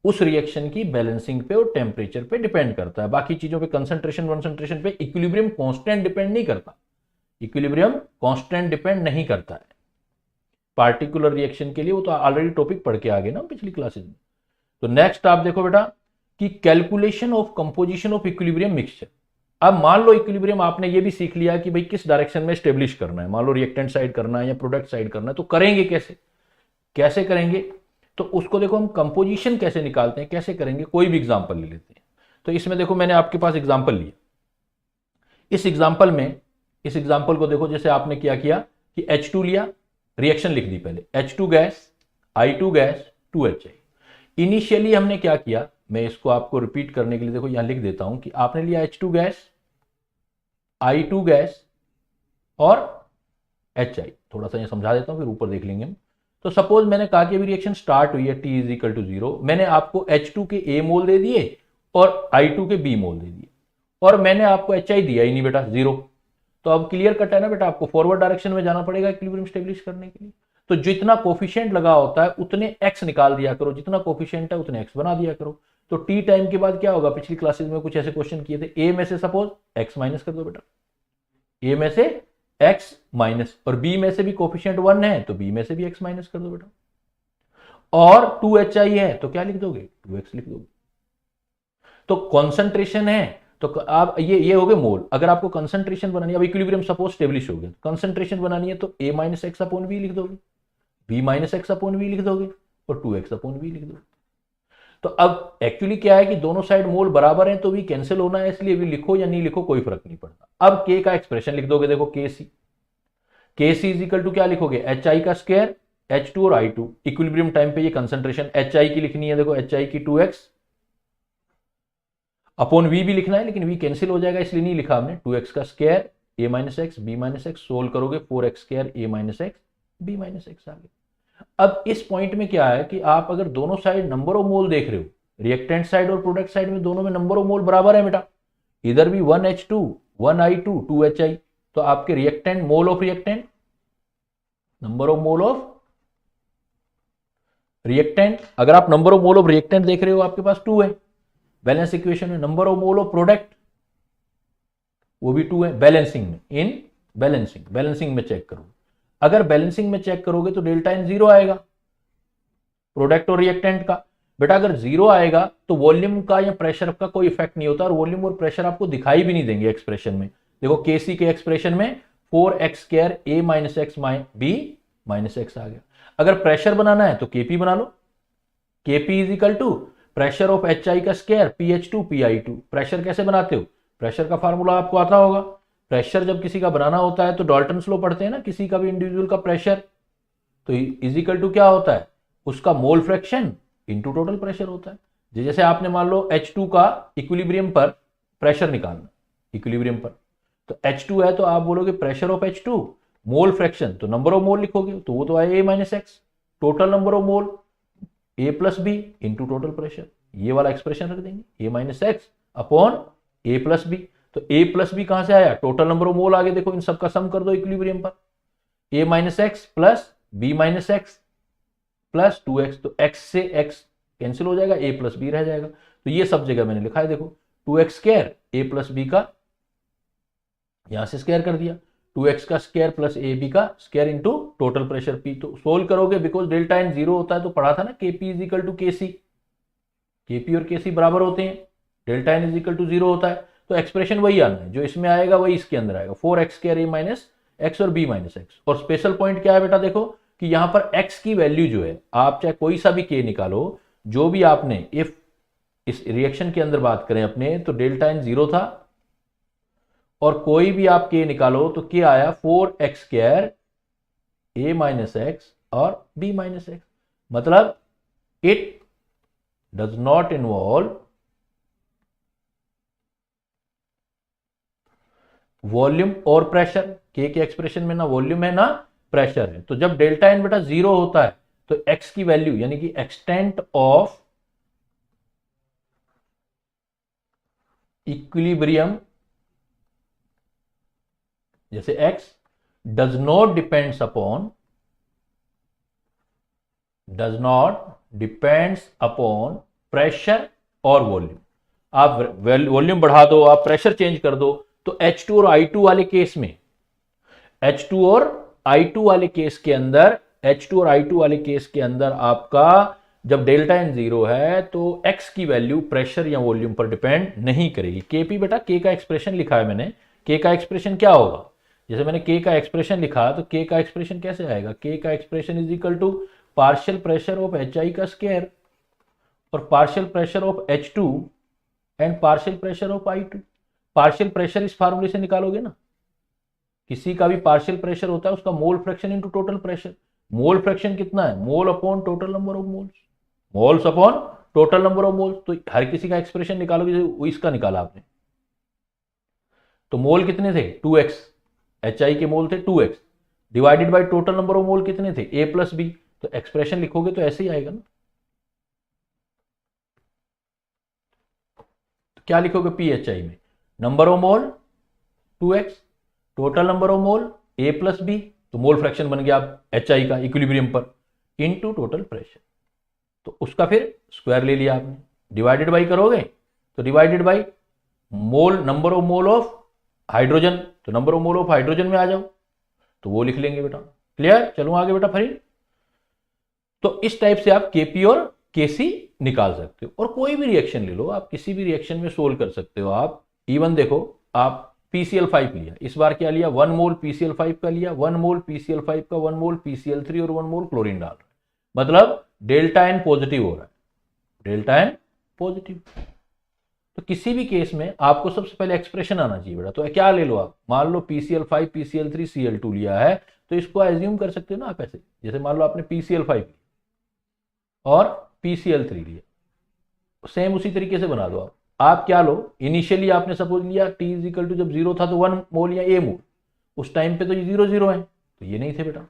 उस रिएक्शन की बैलेंसिंग पे और टेम्परेचर पे डिपेंड करता है। बाकी चीजों पे कंसंट्रेशन पे इक्विलिब्रियम कांस्टेंट डिपेंड नहीं करता। इक्विलिब्रियम कांस्टेंट डिपेंड नहीं करता है पार्टिकुलर रिएक्शन के लिए, वो तो ऑलरेडी टॉपिक पढ़ के आ गए ना पिछली क्लासेस में। तो नेक्स्ट आप देखो बेटा कि calculation of composition of equilibrium mixture. अब मान लो इक्विलिब्रियम आपने ये भी सीख लिया कि भाई किस डायरेक्शन में स्टेब्लिश करना है, मान लो रिएक्टेंट साइड करना है या प्रोडक्ट साइड करना है, तो करेंगे कैसे, कैसे करेंगे? तो उसको देखो हम कंपोजिशन कैसे निकालते हैं, कैसे करेंगे, कोई भी एग्जांपल ले लेते हैं। तो इसमें देखो मैंने आपके पास एग्जांपल लिया। इस एग्जांपल में, इस एग्जांपल को देखो, जैसे आपने क्या किया कि H2 लिया, रिएक्शन लिख दी पहले, H2 gas, I2 gas, 2HI। Initially हमने क्या किया, मैं इसको आपको रिपीट करने के लिए देखो यहां लिख देता हूं कि आपने लिया H2 गैस, I2 गैस और HI। थोड़ा सा यहां समझा देता हूं फिर ऊपर देख लेंगे हम। तो सपोज मैंने कहा कि अभी रिएक्शन स्टार्ट हुई है, T = 0, मैंने आपको H2 के A मोल दे दिए और I2 के B मोल दे दिए, और मैंने आपको HI दिया ही नहीं बेटा, 0। तो अब क्लियर कट है ना बेटा, आपको फॉरवर्ड डायरेक्शन में जाना पड़ेगा इक्विलिब्रियम स्टेब्लिश करने के लिए। तो जितना कोफिशिएंट लगा होता है उतने x निकाल दिया करो, जितना कोफिशिएंट है उतने x बना दिया करो। तो t टाइम के बाद क्या होगा, पिछली क्लासेस में कुछ ऐसे क्वेश्चन किए थे, a में से सपोज x माइनस कर दो बेटा, a में से x माइनस, और b में से भी कोफिशिएंट 1 है तो b में से भी x माइनस कर दो बेटा, और 2HI है तो क्या लिख दोगे, 2x लिख दोगे। तो कॉन्सेंट्रेशन है तो आप ये हो गए मोल। अगर आपको कंसंट्रेशन बनानी है, अब इक्विलिब्रियम सपोज स्टेब्लिश हो गया, कंसंट्रेशन बनानी है तो a - x/v लिख दोगे, b - x/v लिख दोगे और 2x/v लिख दोगे। तो अब एक्चुअली क्या है कि दोनों साइड मोल बराबर हैं तो v कैंसिल होना है, इसलिए v लिखो या नहीं लिखो कोई फर्क नहीं पड़ता। अब k का एक्सप्रेशन लिख दोगे, देखो kc = क्या लिखोगे, HI का स्क्वायर, H2 और I2। इक्विलिब्रियम टाइम पे ये कंसंट्रेशन HI की लिखनी है, देखो HI की 2x अपॉन v भी लिखना है, लेकिन v कैंसिल हो जाएगा इसलिए नहीं लिखा हमने, 2x का स्क्वायर ए minus x b minus x, solve करोगे 4x² a minus x b minus x आ गया। अब इस पॉइंट में क्या है कि आप अगर दोनों साइड नंबर ऑफ मोल देख रहे हो, रिएक्टेंट साइड और प्रोडक्ट साइड में दोनों में नंबर ऑफ मोल बराबर है बेटा, इधर भी 1H2 1I2 2HI, तो आपके reactant mole of reactant, number of mole of reactant, अगर आप number of mole of reactant देख रहे हो आपके पास 2 है बैलेंस इक्वेशन में, number of mole of product वो भी 2 है बैलेंसिंग में, इन बैलेंसिंग में चेक करो, अगर बैलेंसिंग में चेक करोगे तो डेल्टा एन 0 आएगा प्रोडक्ट और रिएक्टेंट का। बेटा अगर 0 आएगा तो वॉल्यूम का या प्रेशर का कोई इफेक्ट नहीं होता, और वॉल्यूम और प्रेशर आपको दिखाई भी नहीं देंगे एक्सप्रेशन में। देखो केसी के एक्सप्रेशन में 4x² a minus x b minus x आ गया। अगर प्रेशर बनाना है तो केपी बना लो, KP is equal to pressure of HI का स्क्वायर PH2 PI2। प्रेशर कैसे बनाते हो, प्रेशर का फार्मूला आपको आता होगा, प्रेशर जब किसी का बनाना होता है तो डाल्टन्स लॉ पढ़ते हैं ना, किसी का भी इंडिविजुअल का प्रेशर, तो इज इक्वल टू क्या होता है, उसका mole fraction into total pressure होता है। जैसे आपने मान लो H2 का इक्विलिब्रियम पर प्रेशर निकालना, इक्विलिब्रियम पर तो H2 है तो आप बोलोगे pressure of H2 mole fraction, तो नंबर ऑफ मोल लिखोगे तो वो तो आए A minus X, total number of mole A plus B into total pressure, ये वाला एक्सप्रेशन रख देंगे A minus X upon A plus B. तो A प्लस बी कहां से आया, टोटल नंबर ऑफ मोल आगे देखो, इन सबका सम कर दो इक्विलिब्रियम पर, A minus x plus B minus x plus 2x, तो x से x कैंसिल हो जाएगा, a प्लस बी रह जाएगा। तो ये सब जगह मैंने लिखा है, देखो 2x² a प्लस बी का यहां से स्क्वायर कर दिया, 2x का स्क्वायर प्लस ए बी का square into total pressure P। तो सोल्व करोगे बिकॉज डेल्टा एन 0 होता है, तो पढ़ा था ना KP is equal to KC, KP और KC बराबर होते हैं, delta N is equal to 0 होता है, तो एक्सप्रेशन वही आना है, जो इसमें आएगा वही इसके अंदर आएगा, 4x² a माइनस एक्स और b माइनस एक्स। और स्पेशल पॉइंट क्या है बेटा, देखो कि यहां पर x की वैल्यू जो है, आप चाहे कोई सा भी k निकालो, जो भी आपने इफ इस रिएक्शन के अंदर बात करें अपने, तो डेल्टा एन 0 था, और कोई भी आप k निकालो तो k आया 4x² a माइनस एक्स और b माइनस एक्स, मतलब it does not involve volume और प्रेशर। k के एक्सप्रेशन में ना वॉल्यूम है ना प्रेशर है। तो जब डेल्टा एन बेटा 0 होता है तो x की वैल्यू यानी कि एक्सटेंट ऑफ इक्विलिब्रियम, जैसे x does not depends upon pressure और वॉल्यूम। आप वॉल्यूम बढ़ा दो, आप प्रेशर चेंज कर दो, तो H2 और I2 वाले केस में, H2 और I2 वाले केस के अंदर, H2 और I2 वाले केस के अंदर आपका जब डेल्टा एन 0 है तो x की वैल्यू प्रेशर या वॉल्यूम पर डिपेंड नहीं करेगी। KP बेटा k का एक्सप्रेशन लिखा है मैंने, k का एक्सप्रेशन क्या होगा, जैसे मैंने k का एक्सप्रेशन लिखा तो k का एक्सप्रेशन कैसे आएगा, k का expression is equal to partial pressure of HI का स्क्वायर और partial pressure of H2 and partial pressure of I2। Partial pressure इस फार्मूले से निकालोगे ना, किसी का भी पार्शियल प्रेशर होता है उसका mole fraction into total pressure. Mole fraction कितना है, मोल upon total number of moles, moles upon total number of moles. तो हर किसी का एक्सप्रेशन निकालोगे, जैसे इसका निकाला आपने, तो मोल कितने थे 2x, HI के मोल थे 2x divided by total number of मोल कितने थे a प्लस बी। तो एक्सप्रेशन लिखोगे तो ऐसे ही आएगा ना, तो क्या लिखोगे PHI में, number of mole 2x, total number of mole a plus B, तो मोल फ्रैक्शन बन गया HI का इक्विलिब्रियम पर, इनटू टोटल प्रेशर। तो उसका फिर स्क्वायर ले लिया आपने, डिवाइडेड बाई करोगे तो divided by mole, number of mole of hydrogen, तो number of mole of hydrogen में आ जाओ, तो वो लिख लेंगे बेटा। क्लियर, चलो आगे बेटा फिर। तो इस टाइप से आप KP और KC निकाल सकते हो, और कोई भी रिएक्शन ले लो आप, किसी भी रिएक्शन में सोल्व कर सकते हो आप। इवन देखो आप PCl5 लिया, इस बार क्या लिया, 1 मोल PCl5 का लिया, 1 मोल PCl5 का, 1 मोल PCl3 और 1 मोल क्लोरीन डाल रहे हैं, मतलब डेल्टा एन पॉजिटिव हो रहा है, डेल्टा एन पॉजिटिव। तो किसी भी केस में आपको सबसे पहले एक्सप्रेशन आना चाहिए बेटा। तो क्या ले लो आप, मान लो PCl5 PCl3 Cl2 लिया है, तो इसको एज्यूम कर सकते हो ना आप ऐसे, जैसे मान लो आपने PCl5 और PCl3 लिया, सेम उसी तरीके से बना दो आप क्या लो, इनिशियली आपने सपोज लिया T इज इक्वल टू जब 0 था तो 1 मोल या A मोल, उस टाइम पे तो ये 0 0 है, तो ये नहीं थे बेटा,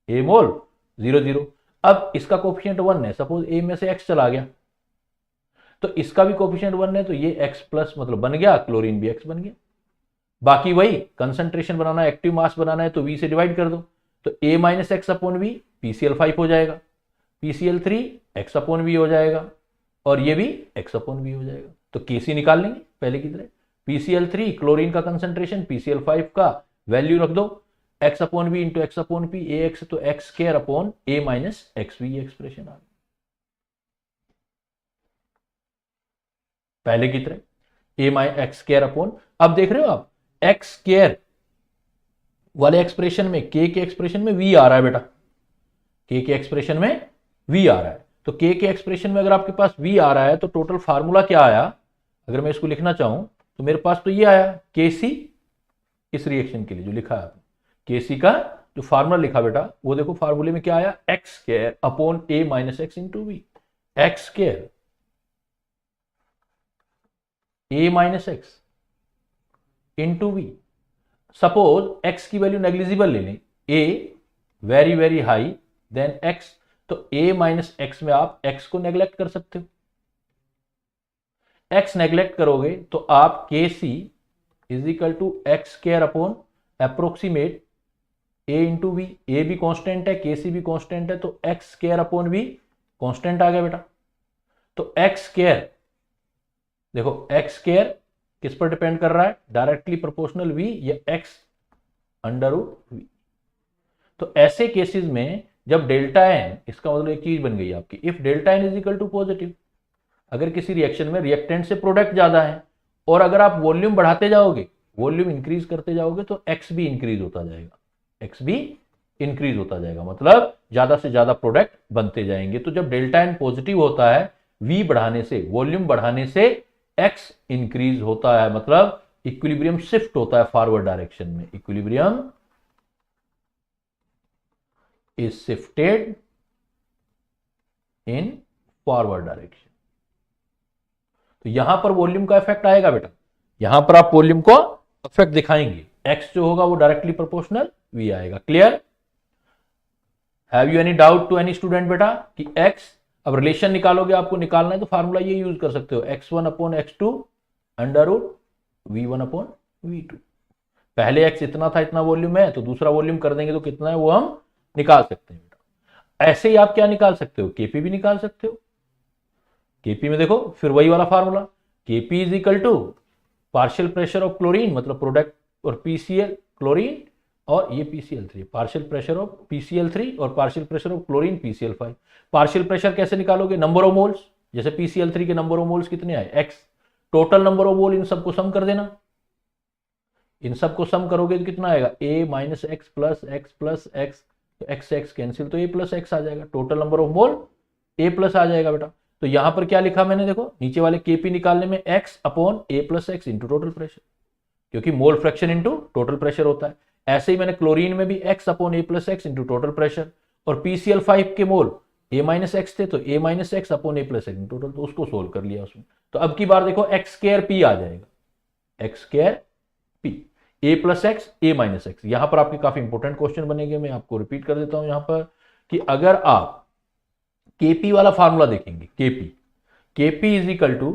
ए मोल 0 0। अब इसका कोफिशिएंट 1 है, सपोज ए में से x चला गया तो इसका भी कोफिशिएंट 1 है, तो ये x प्लस मतलब बन गया, क्लोरीन भी x बन गया। बाकी वही कंसंट्रेशन बनाना है, एक्टिव मास बनाना है, तो v से डिवाइड कर दो, तो a minus X upon V PCl5 हो जाएगा, PCl3 x अपॉन वी हो जाएगा, और ये भी x अपॉन वी हो जाएगा। तो Kc निकाल लेंगे पहले की तरह, PCl3 क्लोरीन का कंसंट्रेशन, PCl5 का वैल्यू रख दो, x upon v into x upon p, a x तो एक्स स्क्वायर अपॉन ए माइनस एक्स वी, एक्सप्रेशन आ गई पहले की तरह, a minus x square upon, अब देख रहे हो आप एक्स स्क्वायर वाले एक्सप्रेशन में के एक्सप्रेशन में v आ रहा है बेटा, के एक्सप्रेशन में v आ रहा है, तो के एक्सप्रेशन में अगर आपके पास v आ रहा है तो टोटल फार्मूला क्या आया, अगर मैं इसको लिखना चाहूं तो मेरे पास तो ये आया Kc, इस रिएक्शन के लिए जो लिखा है आपने, Kc का जो फार्मूला लिखा बेटा वो देखो, फार्मूले में क्या आया, एक्स स्क्वायर अपॉन ए minus X into V, X square ए minus X into V. Suppose X की वैल्यू नेग्लिजिबल ले लें, A very very high then X, तो ए माइनस एक्स में आप एक्स को नेग्लेक्ट कर सकते हो, एक्स नेग्लेक्ट करोगे तो आप K C is equal to x square upon approximate a into v, a भी कांस्टेंट है, के सी भी कांस्टेंट है, तो x square upon v constant आ गया बेटा। तो एक्स स्क्वायर देखो, एक्स स्क्वायर किस पर डिपेंड कर रहा है, डायरेक्टली प्रोपोर्शनल वी या एक्स अंडर रूट वी। तो ऐसे केसेस में जब डेल्टा एन, इसका मतलब एक चीज बन गई आपकी, if delta N is equal to positive, अगर किसी रिएक्शन में रिएक्टेंट से प्रोडक्ट ज्यादा है और अगर आप वॉल्यूम बढ़ाते जाओगे, वॉल्यूम इंक्रीज करते जाओगे, तो एक्स भी इंक्रीज होता जाएगा, एक्स भी इंक्रीज होता जाएगा, मतलब ज्यादा से ज्यादा प्रोडक्ट बनते जाएंगे। तो जब डेल्टा एन पॉजिटिव होता है, वी बढ़ाने से, वॉल्यूम बढ़ाने से एक्स इंक्रीज होता है, मतलब इक्विलिब्रियम शिफ्ट होता है फॉरवर्ड डायरेक्शन में, equilibrium is shifted in forward direction. तो यहां पर वॉल्यूम का इफेक्ट आएगा बेटा, यहां पर आप वॉल्यूम को इफेक्ट दिखाएंगे, एक्स जो होगा वो डायरेक्टली प्रोपोर्शनल वी आएगा। Clear? Have you any doubt to any student बेटा कि एक्स, अब रिलेशन निकालोगे, आपको निकालना है तो फार्मूला ये यूज कर सकते हो, x1 upon x2 under root v1 upon v2। पहले x इतना था, इतना वॉल्यूम है, तो दूसरा वॉल्यूम कर देंगे तो कितना है वो हम निकाल सकते हैं बेटा। ऐसे ही आप क्या निकाल सकते हो, केपी भी निकाल सकते हो। केपी में देखो फिर वही वाला formula, Kp is equal to partial pressure of chlorine, मतलब प्रोडक्ट, और पीसीएल क्लोरीन, और ये PCl3, partial pressure of PCl3 और partial pressure of chlorine PCl5। Partial pressure कैसे निकालोगे, नंबर ऑफ मोल्स, जैसे PCl3 के नंबर ऑफ मोल्स कितने आए, x, total number of mole, इन सबको सम कर देना, इन सबको सम करोगे तो कितना आएगा, a minus x plus x plus x, तो एक्स एक्स कैंसिल, तो a प्लस एक्स आ जाएगा, total number of mole a plus आ जाएगा बेटा। तो यहां पर क्या लिखा मैंने, देखो नीचे वाले केपी निकालने में x upon a plus x into total pressure, क्योंकि mole fraction into total pressure होता है। ऐसे ही मैंने क्लोरीन में भी x upon a plus x into total pressure, और PCl5 के मोल a माइनस एक्स थे, तो a minus X upon a plus x total, तो उसको सोल्व कर लिया उसमें। तो अब की बार देखो एक्स स्क्वायर p आ जाएगा, x square p, a plus x a minus x. यहां पर आपके काफी इंपॉर्टेंट क्वेश्चन बनेंगे, मैं आपको रिपीट कर देता हूं यहां पर, कि अगर आप kp वाला फार्मूला देखेंगे, kp इज इक्वल टू,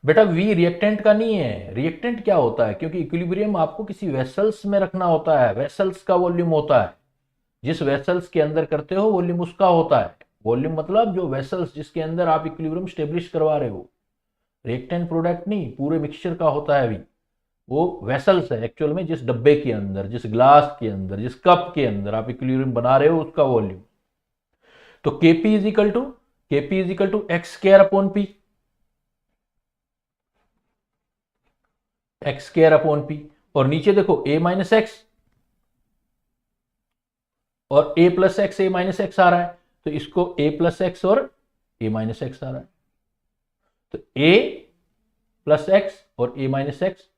बेटा v रिएक्टेंट का नहीं है, रिएक्टेंट क्या होता है, क्योंकि इक्विलिब्रियम आपको किसी वेसल्स में रखना होता है, वेसल्स का वॉल्यूम होता है, जिस वेसल्स के अंदर करते हो वॉल्यूम उसका होता है, वॉल्यूम मतलब जो वेसल्स जिसके अंदर आप इक्विलिब्रियम स्टेब्लिश करवा रहे हो, रिएक्टेंट प्रोडक्ट नहीं, पूरे मिक्सचर का होता है वी, वो वेसल्स है एक्चुअल में, जिस डब्बे के अंदर, जिस ग्लास के अंदर, जिस कप के अंदर आप इक्विलिब्रियम बना रहे हो उसका वॉल्यूम। तो KP is equal to x square upon p, x square upon p, और नीचे देखो a माइनस एक्स और a plus x, a minus x आ रहा है, तो इसको a प्लस एक्स और a माइनस एक्स आ रहा है, तो a प्लस एक्स और a माइनस एक्स।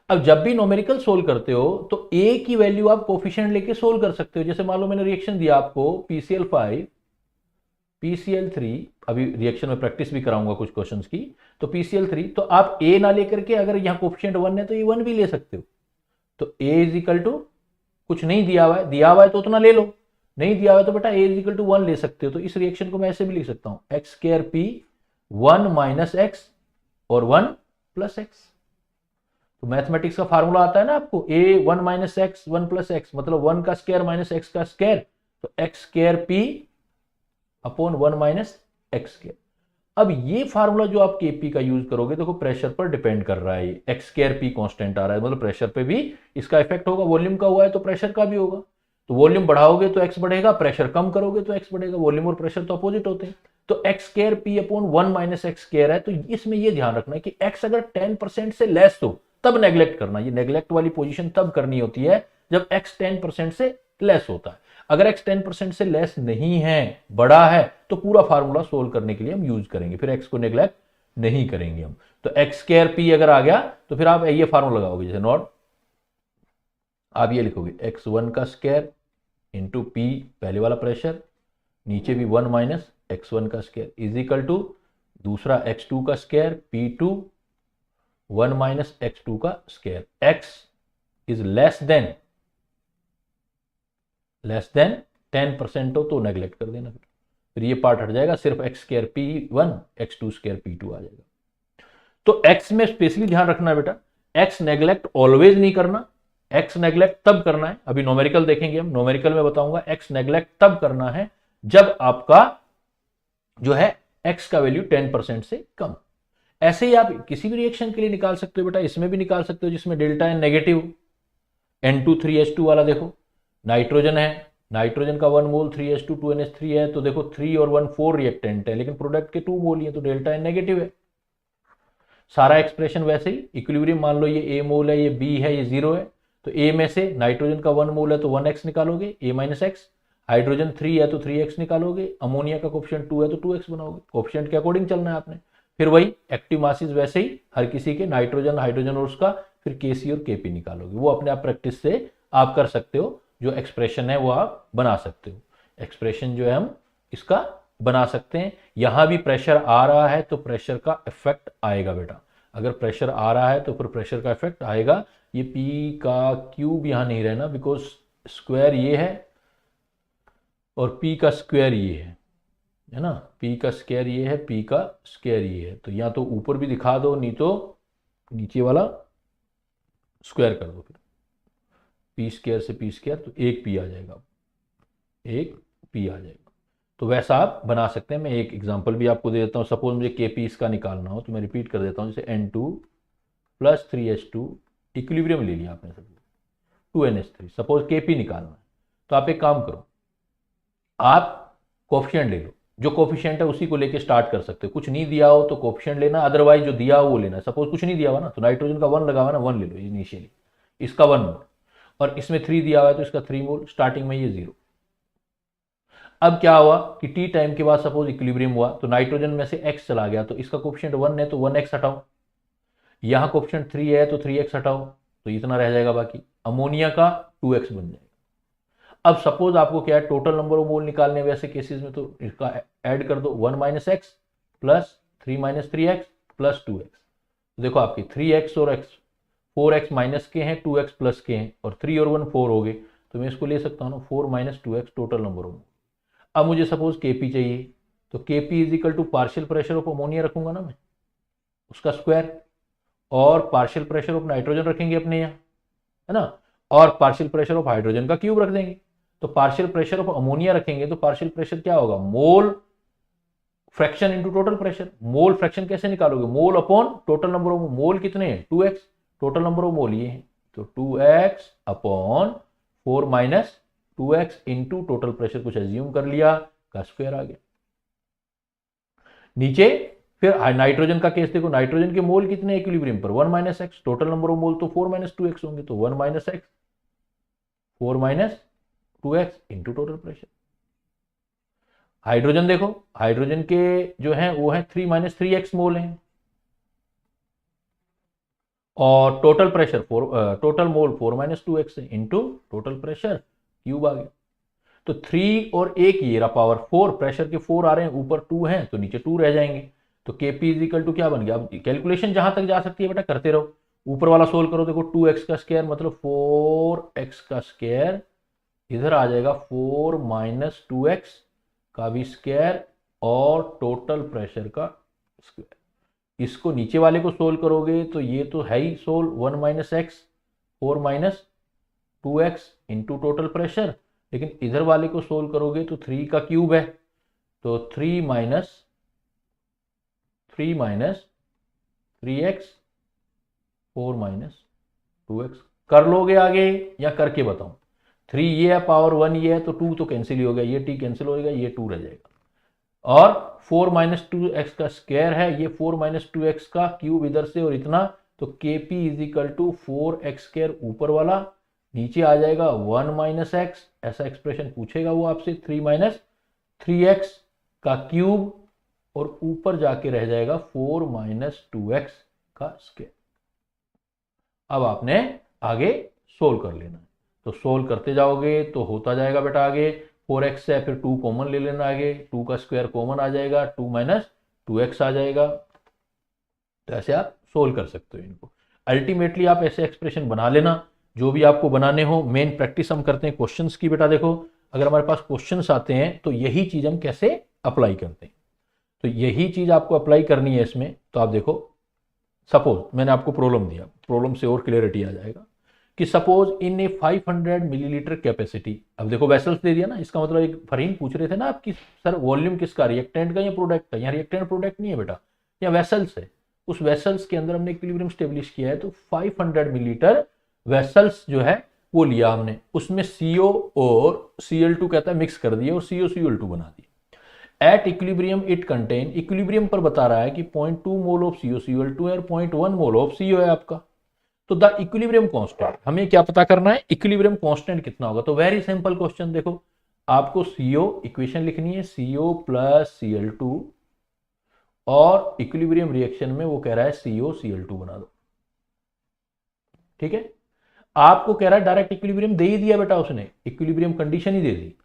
अब जब भी न्यूमेरिकल सोल्व करते हो तो a की वैल्यू आप कोफिशिएंट लेके सोल्व कर सकते हो। जैसे मान लो मैंने रिएक्शन दिया आपको PCl5 PCl3, अभी रिएक्शन में प्रैक्टिस भी कराऊंगा कुछ क्वेश्चंस की, तो PCl3, तो आप A ना लेकर के अगर यहाँ कोफिशिएंट 1 है तो ये 1 भी ले सकते हो। तो A इज इक्वल टू, कुछ नहीं दिया हुआ है, दिया हुआ है तो उतना ले लो, नहीं दिया हुआ है तो बेटा A इज इक्वल टू 1 ले सकते हो। तो इस रिएक्शन को मैं ऐसे भी लिख सकता हूं, x square P 1 minus x और 1 प्लस एक्स। तो मैथमेटिक्स का फार्मूला आता है ना आपको, A 1 minus x 1 plus x, मतलब 1 का स्क्वायर माइनस एक्स का स्क्वायर, तो x square P upon 1 minus x square. अब ये फार्मूला जो आप Kp का यूज करोगे, देखो प्रेशर पर डिपेंड कर रहा है, एक्स स्क्वायर P कांस्टेंट आ रहा है, मतलब प्रेशर पे भी इसका इफेक्ट होगा, वॉल्यूम का हुआ है तो प्रेशर का भी होगा। तो वॉल्यूम बढ़ाओगे तो एक्स बढ़ेगा, प्रेशर कम करोगे तो एक्स बढ़ेगा, वॉल्यूम और प्रेशर तो अपोजिट होते हैं। तो x square P upon 1 minus x square है, तो इसमें ये ध्यान रखना है कि एक्स अगर 10% से लेस हो तब नेग्लेक्ट करना, ये नेग्लेक्ट वाली पोजीशन तब करनी होती है जब एक्स 10% से लेस होता है। अगर x 10% से लेस नहीं है, बड़ा है, तो पूरा फार्मूला सोल्व करने के लिए हम यूज करेंगे, फिर x को नेग्लेक्ट नहीं करेंगे हम। तो एक्स स्क्वायर P अगर आ गया तो फिर आप ये फार्मूला लगाओगे, जैसे नॉट, आप ये लिखोगे x1 का स्क्वायर इंटू P पहले वाला प्रेशर, नीचे भी 1 माइनस x1 का स्क्वायर इज इक्वल टू दूसरा x2 का स्क्वायर P2 1 माइनस x2 का square. x is less than 10% हो तो नेग्लेक्ट कर देना, फिर ये पार्ट हट जाएगा, सिर्फ x square P1 x2 square P2 आ जाएगा। तो x में स्पेशली ध्यान रखना है बेटा, x नेग्लेक्ट ऑलवेज नहीं करना, x नेग्लेक्ट तब करना है, अभी नोमेरिकल देखेंगे हम, नोमेरिकल में बताऊंगा x नेग्लेक्ट तब करना है जब आपका जो है x का वैल्यू 10% से कम। ऐसे ही आप किसी भी रिएक्शन के लिए निकाल सकते हो बेटा, इसमें भी निकाल सकते हो जिसमें delta N negative, N2 3H2 वाला देखो, नाइट्रोजन है, नाइट्रोजन का 1 मोल 3H2 2NH3 है, तो देखो 3 और 1 4 रिएक्टेंट है, लेकिन प्रोडक्ट के 2 मोल ही है, तो डेल्टा एन नेगेटिव है। सारा एक्सप्रेशन वैसे ही, इक्विलिब्रियम मान लो ये A मोल है, ये B है, ये 0 है, तो A में से नाइट्रोजन का 1 मोल है तो 1x निकालोगे, A माइनस एक्स, हाइड्रोजन 3 है तो 3x निकालोगे, अमोनिया का कोफिशिएंट 2 है तो 2x बनाओगे, कोफिशिएंट के अकॉर्डिंग चलना है आपने। फिर वही एक्टिव मासेस वैसे ही हर किसी के, नाइट्रोजन हाइड्रोजन और उसका, फिर Kc और Kp निकालोगे, वो अपने आप प्रैक्टिस से आप कर सकते हो, जो एक्सप्रेशन है वो आप बना सकते हो, एक्सप्रेशन जो है हम इसका बना सकते हैं। यहां भी प्रेशर आ रहा है तो प्रेशर का इफेक्ट आएगा बेटा, अगर प्रेशर आ रहा है तो फिर प्रेशर का इफेक्ट आएगा। ये P का क्यूब यहां नहीं रहना, बिकॉज स्क्वायर ये है और P का स्क्वायर ये है ना, P का स्क्वायर ये है, P का स्क्वायर ये है, तो या तो ऊपर भी दिखा दो, नहीं तो नीचे वाला स्क्वायर कर दो, फिर P स्क्वायर से P स्क्वायर, तो एक P आ जाएगा, एक P आ जाएगा। तो वैसा आप बना सकते हैं। मैं एक एग्जांपल भी आपको दे देता हूँ, सपोज मुझे Kp इसका निकालना हो तो मैं रिपीट कर देता हूँ, जैसे N2 प्लस 3H2 इक्विलिब्रियम ले लिया आपने, सब 2NH3, सपोज Kp निकालना है, तो आप एक काम करो, आप कोफिशिएंट ले लो, जो कोफिशिएंट है उसी को लेके स्टार्ट कर सकते हो, कुछ नहीं दिया हो तो कोफिशिएंट लेना, अदरवाइज जो दिया हो वो लेना। सपोज कुछ नहीं दिया हुआ ना, तो नाइट्रोजन का 1 लगा हुआ ना, 1 ले लो इनिशियली, इसका 1 मोल, और इसमें 3 दिया हुआ है तो इसका 3 मोल, स्टार्टिंग में ये 0। अब क्या हुआ कि टी टाइम के बाद सपोज इक्विलिब्रियम हुआ, तो नाइट्रोजन में से x चला गया, तो इसका कोफिशिएंट 1 है तो 1x हटाओ, यहां कोफिशिएंट 3 है तो 3x हटाओ, तो इतना रह जाएगा, बाकी अमोनिया का 2x बन जाएगा। अब सपोज आपको क्या है, टोटल नंबर ऑफ मोल निकालने, वैसे केसेस में तो इसका ऐड कर दो, 1 minus x plus 3 minus 3x plus 2x, तो देखो आपकी 3x और x 4x माइनस के हैं, 2x प्लस के हैं, और 3 और 1 4 हो गए, तो मैं इसको ले सकता हूँ ना 4 minus 2x total number of mole. अब मुझे सपोज Kp चाहिए, तो Kp is equal to partial pressure of ammonia रखूंगा ना मैं, उसका स्क्वायर, और पार्शियल प्रेशर ऑफ नाइट्रोजन रखेंगे अपने यहाँ, है ना, और पार्शियल प्रेशर ऑफ हाइड्रोजन का क्यूब रख देंगे। तो पार्शियल प्रेशर ऑफ अमोनिया रखेंगे तो पार्शियल प्रेशर क्या होगा, mole fraction into total pressure. Mole fraction कैसे निकालोगे, मोल अपॉन टोटल नंबर ऑफ मोल, कितने हैं 2x, टोटल नंबर ऑफ मोल ये है, तो 2x upon 4 minus 2x into total pressure कुछ एज्यूम कर लिया, का स्क्वायर आ गया। नीचे फिर नाइट्रोजन का केस देखो, नाइट्रोजन के मोल कितने इक्विलिब्रियम पर 1 minus X, total number of मोल तो 4 माइनस 2x होंगे, तो 1 minus x 4 minus 2x into total pressure. Hydrogen देखो, हाइड्रोजन के जो है वो है 3 माइनस 3x मोल है, और total pressure total mole 4 minus 2x है इंटू टोटल प्रेशर क्यूब आ गया। तो 3 और 1 ये रहा पावर 4, प्रेशर के 4 आ रहे हैं, ऊपर 2 हैं तो नीचे 2 रह जाएंगे। तो Kp इज इक्वल टू क्या बन गया, अब कैलकुलेशन जहां तक जा सकती है बेटा करते रहो। ऊपर वाला सोल्व करो, देखो 2x का स्क्वायर मतलब 4x का स्क्वायर, इधर आ जाएगा 4 माइनस 2x का भी स्क्वायर और टोटल प्रेशर का स्क्वायर। इसको नीचे वाले को सोल्व करोगे तो ये तो है ही solve, 1 minus x 4 minus 2x into total pressure, लेकिन इधर वाले को सोल्व करोगे तो 3 का क्यूब है, तो 3 माइनस 3x 4 माइनस 2x। कर लोगे आगे या करके बताऊं? 3 ये है, पावर 1 ये है, तो 2 तो कैंसिल ही हो गया, ये t कैंसिल हो जाएगा, ये 2 रह जाएगा। और 4 माइनस 2x का स्क्वायर है, ये 4 माइनस 2x का क्यूब इधर से और इतना, तो Kp is equal to 4x square ऊपर वाला, नीचे आ जाएगा 1 माइनस एक्स, ऐसा एक्सप्रेशन पूछेगा वो आपसे, 3 माइनस 3x का क्यूब और ऊपर जाके रह जाएगा 4 माइनस 2x का स्क्वायर। अब आपने आगे सोल्व कर लेना है, तो सोल्व करते जाओगे तो होता जाएगा बेटा आगे 4x है, फिर 2 कॉमन ले लेना, आगे 2 का स्क्वायर कॉमन आ जाएगा, 2 माइनस 2x आ जाएगा। तो ऐसे आप सोल्व कर सकते हो इनको। अल्टीमेटली आप ऐसे एक्सप्रेशन बना लेना जो भी आपको बनाने हो। मेन प्रैक्टिस हम करते हैं क्वेश्चंस की बेटा। देखो अगर हमारे पास क्वेश्चंस आते हैं तो यही चीज हम कैसे अप्लाई करते हैं, तो यही चीज आपको अप्लाई करनी है इसमें। तो आप देखो, सपोज मैंने आपको प्रॉब्लम दिया, प्रॉब्लम से और क्लियरिटी आ जाएगा कि suppose in A 500 millilitre capacity. अब देखो वेसल्स दे दिया ना, इसका मतलब एक फरहीन पूछ रहे थे ना आपकी सर वॉल्यूम किसका, रिएक्टेंट का या प्रोडक्ट का? यहाँ रिएक्टेंट प्रोडक्ट नहीं है बेटा, यहाँ वेसल्स है। उस वेसल्स के अंदर हमने इक्विलिब्रियम स्टेब्लिश किया है, तो 500 मिलीलीटर वेसल्स जो है वो लिया हमने, उसमें CO और Cl2 कहता है मिक्स कर दिए और COCl2 बना दिए। At equilibrium it contain, equilibrium पर बता रहा है कि 0.2 मोल ऑफ COCl2 है और 0.1 मोल ऑफ CO है आपका। तो द इक्विलिब्रियम कांस्टेंट, हमें क्या पता करना है, इक्विलिब्रियम कांस्टेंट कितना होगा। तो वेरी सिंपल क्वेश्चन, देखो आपको CO इक्वेशन लिखनी है, CO प्लस Cl2, और इक्विलिब्रियम रिएक्शन में वो कह रहा है COCl2 बना दो, ठीक है। आपको कह रहा है डायरेक्ट इक्विलिब्रियम दे ही दिया बेटा उसने, इक्विलिब्रियम कंडीशन ही दे दी।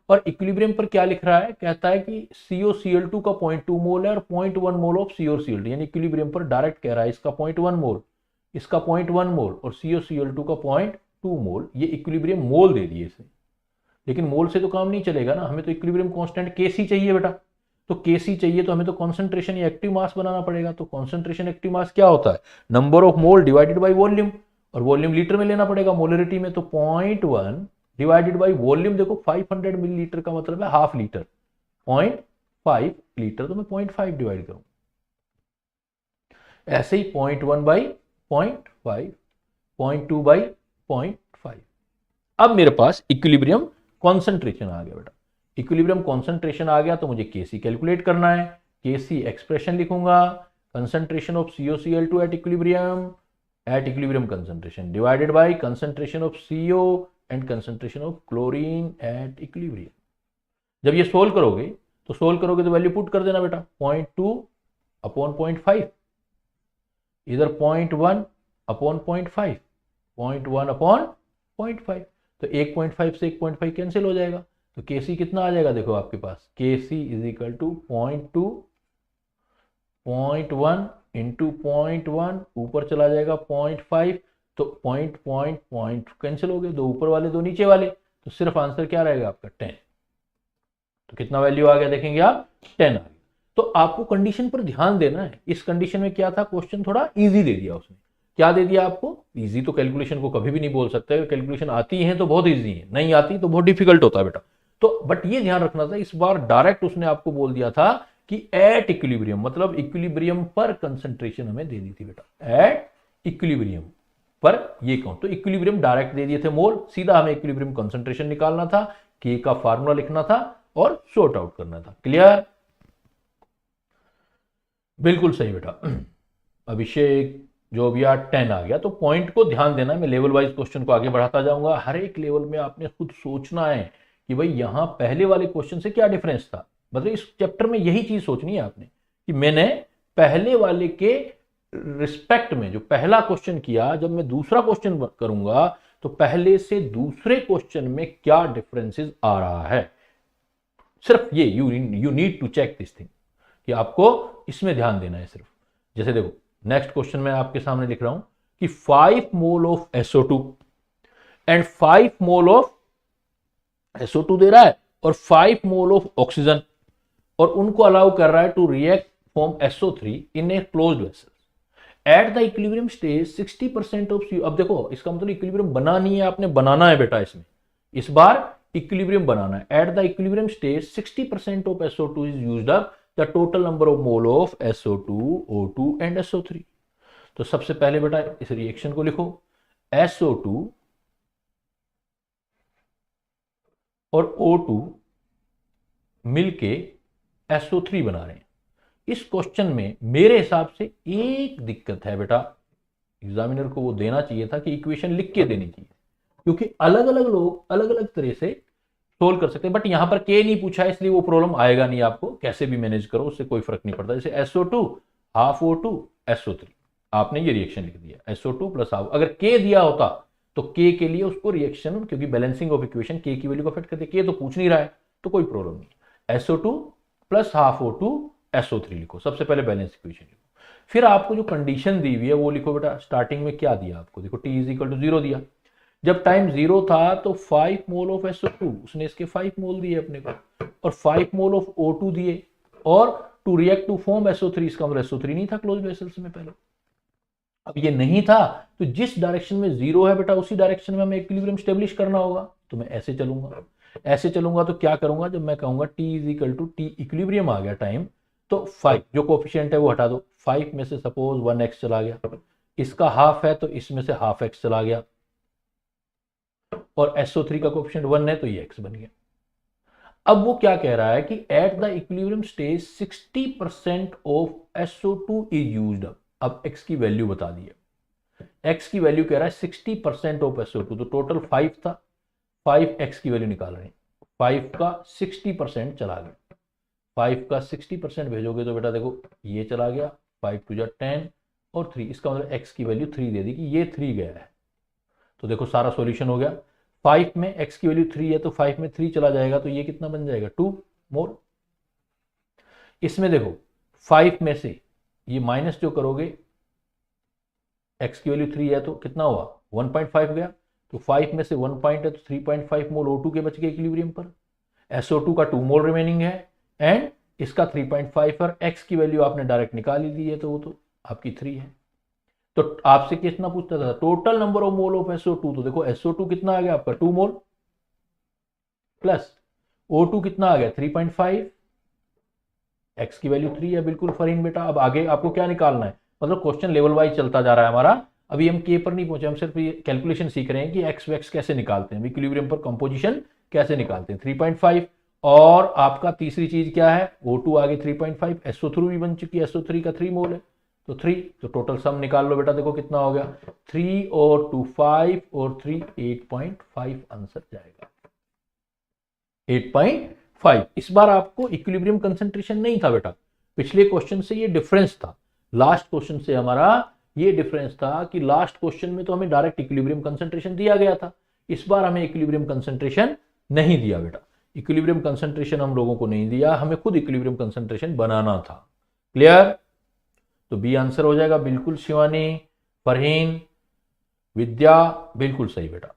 और इक्विलिब्रियम पर क्या लिख रहा है, कहता है कि COCl2 का 0.2 मोल है और 0.1 मोल ऑफ COCl2, यानी इक्विलिब्रियम पर डायरेक्ट कह रहा है इसका 0.1 मोल, इसका 0.1 मोल और COCl2 का 0.2 मोल। ये इक्विलिब्रियम मोल दे दिए इसने, लेकिन मोल से तो काम नहीं चलेगा ना, हमें तो इक्विलिब्रियम कांस्टेंट Kc चाहिए बेटा। तो Kc चाहिए तो हमें तो कॉन्सेंट्रेशन या एक्टिव मास बनाना पड़ेगा। तो कॉन्सेंट्रेशन एक्टिव मास क्या होता है, number of mole divided by volume, और वॉल्यूम लीटर में लेना पड़ेगा मोलरिटी में। तो 0.1 डिवाइडेड बाई वॉल्यूम, देखो 500 मिलीलीटर का मतलब है हाफ लीटर, 0.5 लीटर, तो मैं 0.5 डिवाइड करूं, ऐसे ही 0.1 बाई 0.5, 0.2 बाई 0.5। अब मेरे पास इक्विलिब्रियम कॉन्सेंट्रेशन आ गया बेटा। इक्विलिब्रियम कॉन्सेंट्रेशन आ गया तो मुझे Kc कैलकुलेट करना है। Kc एक्सप्रेशन लिखूंगा, concentration of COCl2 at equilibrium concentration divided by concentration of CO and concentration of chlorine at equilibrium. जब ये सोल्व करोगे तो वैल्यू पुट कर देना बेटा, 0.2 अपॉन 0.5, इधर 0.1 अपॉन 0.5, 0.1 अपॉन 0.5, तो 1.5 से 1.5 कैंसिल हो जाएगा। तो Kc कितना आ जाएगा, देखो आपके पास Kc is equal to 0.2, 0.1 into 0.1, ऊपर चला जाएगा 0.5, तो पॉइंट कैंसिल हो गए, दो ऊपर वाले दो नीचे वाले, तो सिर्फ आंसर क्या रहेगा आपका 10। तो कितना वैल्यू आ गया देखेंगे आप, 10 आ गया। तो आपको कंडीशन पर ध्यान देना है। इस कंडीशन में क्या था, क्वेश्चन थोड़ा इजी दे दिया उसने। क्या दे दिया आपको, इजी तो कैलकुलेशन को कभी भी नहीं बोल सकते, कैलकुलेशन आती है तो बहुत इजी है, नहीं आती तो बहुत डिफिकल्ट होता है बेटा। तो बट ये ध्यान रखना था, इस बार डायरेक्ट उसने आपको बोल दिया था कि एट इक्विलिब्रियम, मतलब इक्विलिब्रियम पर कंसंट्रेशन हमें दे दी थी बेटा, एट इक्विलिब्रियम पर ये कौन, तो इक्विलिब्रियम डायरेक्ट दे दिए थे मोल, सीधा हमें इक्विलिब्रियम कंसंट्रेशन निकालना था, के का फार्मूला लिखना था और सॉर्ट आउट करना था। क्लियर, बिल्कुल सही बेटा। अभिषेक जो भी 10 आ गया। तो पॉइंट को ध्यान देना, मैं लेवल वाइज क्वेश्चन को आगे बढ़ाता जाऊंगा। हर एक लेवल में आपने खुद सोचना है कि भाई यहां पहले वाले क्वेश्चन से क्या डिफरेंस था, मतलब इस चैप्टर में यही चीज सोचनी है आपने कि मैंने पहले वाले के रिस्पेक्ट में जो पहला क्वेश्चन किया, जब मैं दूसरा क्वेश्चन करूंगा तो पहले से दूसरे क्वेश्चन में क्या डिफरेंसेस आ रहा है, सिर्फ ये you need to check this thing कि आपको इसमें ध्यान देना है सिर्फ। जैसे देखो नेक्स्ट क्वेश्चन में आपके सामने लिख रहा हूं कि 5 mole of SO2 and 5 mole of SO2 दे रहा है और 5 मोल ऑफ ऑक्सीजन, और उनको अलाउ कर रहा है to react form SO3 in a closed vessel at the equilibrium stage 60% of CO। अब देखो इसका मतलब इक्विलिब्रियम बना नहीं है, आपने बनाना है बेटा, इसमें इस बार इक्विलिब्रियम बनाना है। Eight the equilibrium stage 60% of SO2 is used up the total number of mole of SO2, O2 and SO3। तो सबसे पहले बेटा इस रिएक्शन को लिखो, SO2 और O2 मिलके SO3 बना रहे हैं। इस क्वेश्चन में मेरे हिसाब से एक दिक्कत है बेटा, एग्जामिनर को वो देना चाहिए था कि इक्वेशन लिख के देनी चाहिए, क्योंकि अलग अलग लोग अलग अलग तरह से सोल्व कर सकते हैं, बट यहां पर के नहीं पूछा है इसलिए वो प्रॉब्लम आएगा नहीं, आपको कैसे भी मैनेज करो उससे कोई फर्क नहीं पड़ता। जैसे SO2 हाफ O2 SO3, आपने ये रिएक्शन लिख दिया SO2 प्लस हाफ। अगर के दिया होता तो के लिए उसको रिएक्शन, क्योंकि बैलेंसिंग ऑफ इक्वेशन के की वैल्यू को अफेक्ट करती है, के तो पूछ नहीं रहा है तो कोई प्रॉब्लम नहीं। SO2 plus half O2 SO3 लिखो, सबसे पहले बैलेंस इक्वेशन लिखो। फिर आपको जो कंडीशन दी हुई है वो लिखो बेटा। स्टार्टिंग में क्या दिया आपको, देखो T इज इक्वल टू 0 दिया। जब टाइम 0 था तो 5 मोल ऑफ SO2, उसने इसके 5 मोल दिए अपने को, और 5 मोल ऑफ O2 दिए, और to react to form SO3, इसका मतलब SO3 नहीं था क्लोज वेसल्स में पहले। अब ये नहीं था तो जिस डायरेक्शन में 0 है बेटा उसी डायरेक्शन में हमें इक्विलिब्रियम स्टेब्लिश करना होगा। तो मैं ऐसे चलूंगा तो क्या करूंगा, जब मैं कहूंगा T is equal to T, equilibrium आ गया टाइम, तो 5 जो कोफिशिएंट है वो हटा दो, 5 में से सपोज 1x चला गया, इसका हाफ है तो इसमें से हाफ x चला गया, और SO3 का कोफिशिएंट 1 है तो ये x बन गया। अब वो क्या कह रहा है कि eight the equilibrium stage 60% of SO2 is used up. अब x की वैल्यू बता दी है, x की वैल्यू कह रहा है 60% ऑफ SO2, तो टोटल 5 था, 5x की वैल्यू निकाल रहे हैं, 5 का 60% चला गया, 5 का 60% भेजोगे तो बेटा देखो ये चला गया, 5 टू जा 10 और 3, इसका मतलब x की वैल्यू 3 दे दी कि ये 3 गया है। तो देखो सारा सॉल्यूशन हो गया, 5 में x की वैल्यू 3 है तो 5 में 3 चला जाएगा तो ये कितना बन जाएगा 2 मोर। इसमें देखो 5 में से ये माइनस जो करोगे, x की वैल्यू 3 है तो कितना हुआ 1.5 गया, तो 5 में से 1 पॉइंट है तो 3.5 मोल O2 के बच गए इक्विलिब्रियम पर, SO2 का 2 मोल रिमेनिंग है, एंड इसका 3.5 और x की वैल्यू आपने डायरेक्ट निकाल ही दी है तो वो तो आपकी 3 है। तो आपसे कितना पूछता था, total number of mole of SO2, तो देखो SO2 कितना आ गया आपका 2 मोल, प्लस O2 कितना आ गया 3.5, x की वैल्यू 3 है, बिल्कुल फरीन बेटा। अब आगे आपको क्या निकालना है, मतलब क्वेश्चन लेवल वाइज चलता जा रहा है हमारा, अभी हम के पर नहीं पहुंचे, हम सिर्फ ये कैलकुलेशन सीख रहे हैं कि एक्स वैक्स कैसे निकालते हैं, इक्विलिब्रियम पर कंपोजिशन कैसे निकालते हैं। 3.5 और आपका तीसरी चीज क्या है, O2 आगे 3.5, SO3 भी बन चुकी है, SO3 का 3 मोल है तो 3, तो टोटल सम निकाल लो बेटा, देखो कितना हो गया 3 और 2 5 और 3 8.5 आंसर जाएगा 8.5। इस बार आपको इक्विलिब्रियम कंसंट्रेशन नहीं था बेटा, पिछले क्वेश्चन से ये डिफरेंस था, लास्ट क्वेश्चन से हमारा ये डिफरेंस था कि लास्ट क्वेश्चन में तो हमें डायरेक्ट इक्विलिब्रियम कंसंट्रेशन दिया गया था, इस बार हमें इक्विलिब्रियम कंसंट्रेशन नहीं दिया बेटा। इक्विलिब्रियम कंसंट्रेशन हम लोगों को नहीं दिया, हमें खुद इक्विलिब्रियम कंसंट्रेशन बनाना था। क्लियर, तो बी आंसर हो जाएगा बिल्कुल। शिवानी, फरहीन, विद्या, बिल्कुल सही बेटा।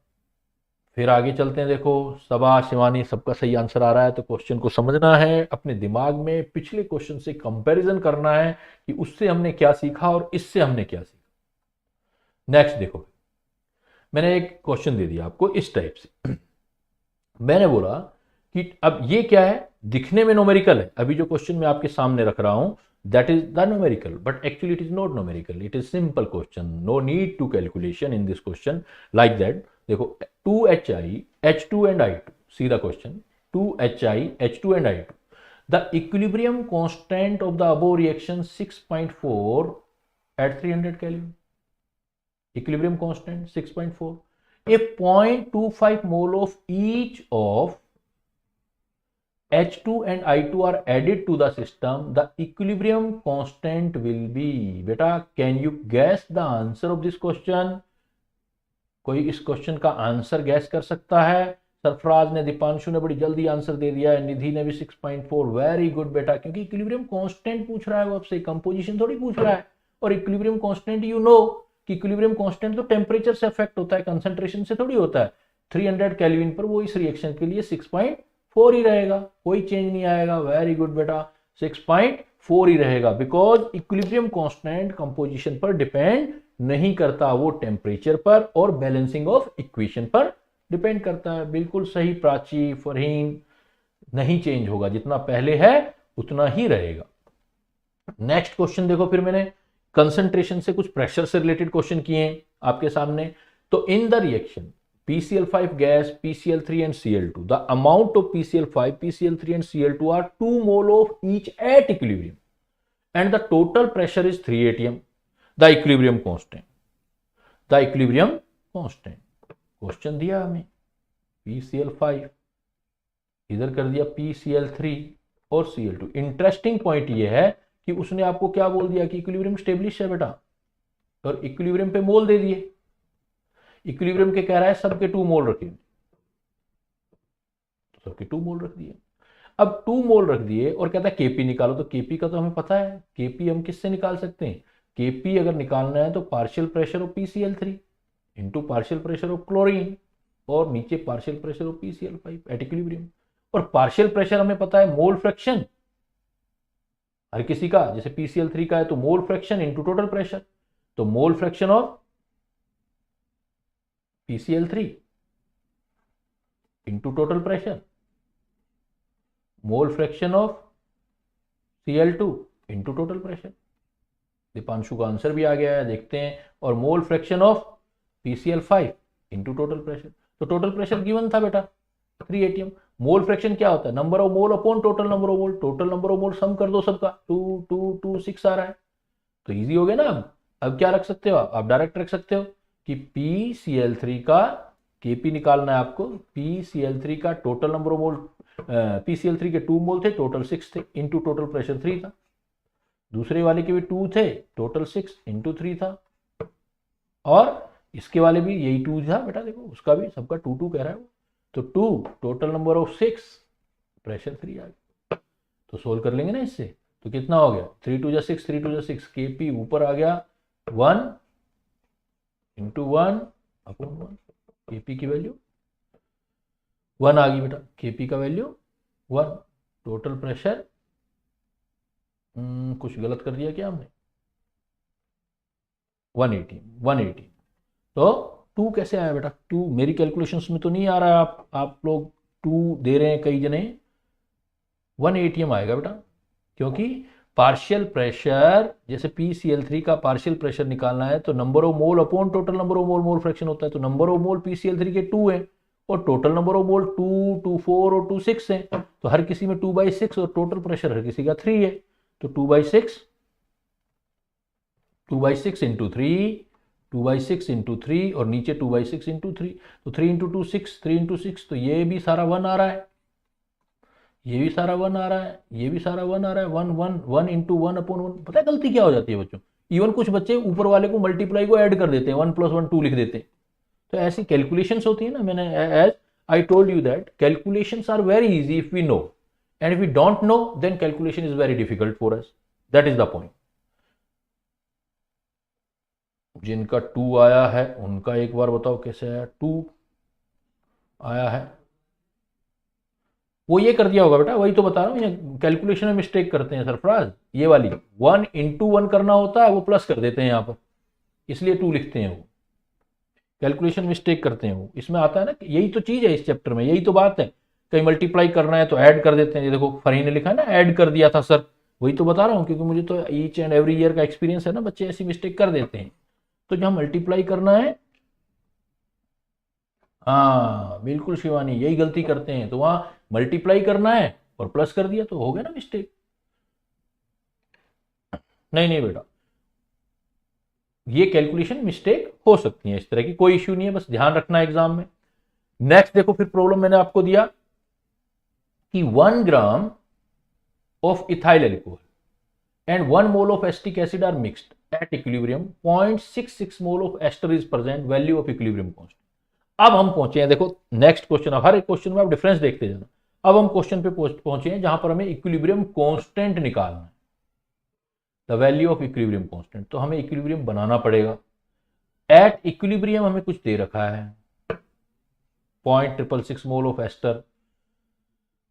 फिर आगे चलते हैं, देखो सबा, शिवानी, सबका सही आंसर आ रहा है। तो क्वेश्चन को समझना है, अपने दिमाग में पिछले क्वेश्चन से कंपैरिजन करना है कि उससे हमने क्या सीखा और इससे हमने क्या सीखा। नेक्स्ट देखो, मैंने एक क्वेश्चन दे दिया आपको इस टाइप से, मैंने बोला कि अब ये क्या है, दिखने में न्यूमेरिकल है, अभी जो क्वेश्चन मैं आपके सामने रख रहा हूं that is the numerical, but actually it is not numerical, it is simple question, no need to calculation in this question like that। देखो 2HI H2 and I2, see the question, 2HI H2 and I2, the equilibrium constant of the above reaction 6.4 at 300 Kelvin, equilibrium constant 6.4, a 0.25 mole of each of H2 and I2 are added to the system, the equilibrium constant will be, beta can you guess the answer of this question? कोई इस question का answer gas कर सकता है? सरफराज ने, दीपांशु ने बड़ी जल्दी आंसर दे दिया है, निधि ने भी 6.4, वेरी गुड बेटा, क्योंकि इक्विलिब्रियम कांस्टेंट पूछ रहा है वो आपसे, कंपोजिशन थोड़ी पूछ रहा है। और इक्विलिब्रियम कांस्टेंट यू नो कि इक्विलिब्रियम कांस्टेंट तो टेम्परेचर से अफेक्ट होता है, कंसंट्रेशन से थोड़ी होता है। 300 केल्विन पर वो इस रिएक्शन के लिए 6.4 ही रहेगा, कोई चेंज नहीं आएगा। वेरी गुड बेटा, 6.4 ही रहेगा, बिकॉज इक्विलिब्रियम कांस्टेंट कंपोजिशन पर डिपेंड नहीं करता, वो टेम्परेचर पर और बैलेंसिंग ऑफ इक्वेशन पर डिपेंड करता है। बिल्कुल सही प्राची, फरहीन, नहीं चेंज होगा, जितना पहले है उतना ही रहेगा। नेक्स्ट क्वेश्चन देखो, फिर मैंने कंसंट्रेशन से कुछ प्रेशर से रिलेटेड क्वेश्चन किए हैं आपके सामने। तो in the reaction PCl5 gas, PCl3 and Cl2, the amount of PCl5, PCl3 and Cl2 are 2 mole of each at equilibrium and the total pressure is 3 atm. The equilibrium constant. The equilibrium constant. Question दिया हमें PCl5, इधर कर दिया PCl3 और Cl2। Interesting point ये है कि उसने आपको क्या बोल दिया कि इक्विलिब्रियम स्टेब्लिश है बेटा, और इक्विलिब्रियम पे मोल दे दिए। इक्विलिब्रियम के कह रहा है सबके 2 मोल रखिए, तो सबके 2 मोल रख दिए। अब 2 मोल रख दिए और कहता है केपी निकालो, तो केपी का तो हमें पता है, केपी हम किससे निकाल सकते हैं? केपी अगर निकालना है तो partial pressure of PCl3 into partial pressure of chlorine और नीचे partial pressure of PCl5 at equilibrium. और पार्शियल प्रेशर हमें पता है मोल फ्रैक्शन हर किसी का, जैसे PCl3 का है तो mole fraction into total pressure, तो mole fraction of PCl3 into total pressure, mole fraction of Cl2 into total pressure. Deepanshu का आंसर भी आ गया है, देखते हैं। और mole fraction of PCl5 into total pressure, तो टोटल प्रेशर गिवन था बेटा 3 atm। मोल फ्रैक्शन क्या होता है? Number of mole upon total number of mole, total number of mole sum कर दो सबका, 2 2 2 6 आ रहा है, तो इजी हो गया ना। अब क्या रख सकते हो आप डायरेक्ट रख सकते हो कि PCl3 का Kp निकालना है आपको, PCl3 का total number of mole, PCl3 के 2 मोल थे, टोटल 6 थे, इंटू टोटल प्रेशर 3 था। दूसरे वाले के भी 2 थे, टोटल 6 इंटू 3 था, और इसके वाले भी यही 2 था बेटा, देखो उसका भी सबका 2 2 कह रहा है वो, तो 2 टोटल नंबर ऑफ 6 प्रेशर 3 आ गया। तो सोल्व कर लेंगे ना इससे, तो कितना हो गया? 3 2 6, 3 2 6, Kp ऊपर आ गया 1 इंटू 1 अपॉन 1, Kp की वैल्यू 1 आ गई बेटा, Kp का वैल्यू 1। टोटल प्रेशर कुछ गलत कर दिया क्या हमने? 180। तो 2 कैसे आया बेटा? 2 मेरी कैलकुलेशंस में तो नहीं आ रहा है, आप लोग 2 दे रहे हैं कई जने, 1 atm आएगा बेटा, क्योंकि पार्शियल प्रेशर, जैसे PCl3 का पार्शियल प्रेशर निकालना है तो number of mole upon total number of mole, mole fraction होता है, तो नंबर ऑफ मोल PCl3 के 2 है और टोटल नंबर ऑफ मोल 2 2 4 और 2 6 है, तो हर किसी में 2/6 और टोटल प्रेशर हर किसी का 3 है, तो 2/6 इंटू 3, 2/6 इंटू 3 और नीचे 2/6 इंटू 3, तो 3 इंटू 2 6, 3 इंटू 6, तो ये भी सारा 1 आ रहा है, ये भी सारा 1 आ रहा है, ये भी सारा 1 आ रहा है, 1 1 1 इंटू 1 अपॉन 1। पता है गलती क्या हो जाती है बच्चों? इवन कुछ बच्चे ऊपर वाले को मल्टीप्लाई को ऐड कर देते हैं, 1 + 1 2 लिख देते हैं। तो ऐसी कैलकुलेशंस होती है ना, मैंने as I told you that calculations are very easy if we know, and if we don't know then calculation is very difficult for us, that is the point. जिनका 2 आया है उनका एक बार बताओ कैसे आया? 2 आया है, वो ये कर दिया होगा बेटा, वही तो बता रहा हूँ, ये कैलकुलेशन में मिस्टेक करते हैं सरफराज, ये वाली 1 इंटू 1 करना होता है, वो प्लस कर देते हैं यहाँ पर, इसलिए 2 लिखते हैं, वो कैलकुलेशन मिस्टेक करते हैं वो। इसमें आता है ना, यही तो चीज है इस चैप्टर में, यही तो बात है, कहीं मल्टीप्लाई करना है तो ऐड कर देते हैं। ये देखो फरहीन ने लिखा है ना ऐड कर दिया था सर, वही तो बता रहा हूँ, क्योंकि मुझे तो ईच एंड एवरी ईयर का एक्सपीरियंस है ना, बच्चे ऐसी मिस्टेक कर देते हैं। तो जहां मल्टीप्लाई करना है, हाँ बिल्कुल शिवानी, यही गलती करते हैं, तो वहां मल्टीप्लाई करना है और प्लस कर दिया तो हो गया ना मिस्टेक। नहीं नहीं बेटा, ये कैलकुलेशन मिस्टेक हो सकती है, इस तरह की कोई इश्यू नहीं है, बस ध्यान रखना है एग्जाम में। नेक्स्ट देखो, फिर प्रॉब्लम मैंने आपको दिया कि 1 gram of ethyl alcohol and 1 mole of acetic acid are mixed at equilibrium 0.66 mole of ester is present, value of equilibrium constant. अब हम पहुंचे हैं, देखो नेक्स्ट क्वेश्चन, अब हर एक क्वेश्चन में आप डिफरेंस देखते जाना। अब हम क्वेश्चन पे पहुंचे हैं जहां पर हमें इक्विलिब्रियम कांस्टेंट निकालना है, the value of equilibrium constant. तो हमें इक्विलिब्रियम बनाना पड़ेगा। एट इक्विलिब्रियम हमें कुछ दे रखा है 0.666 मोल ऑफ एस्टर,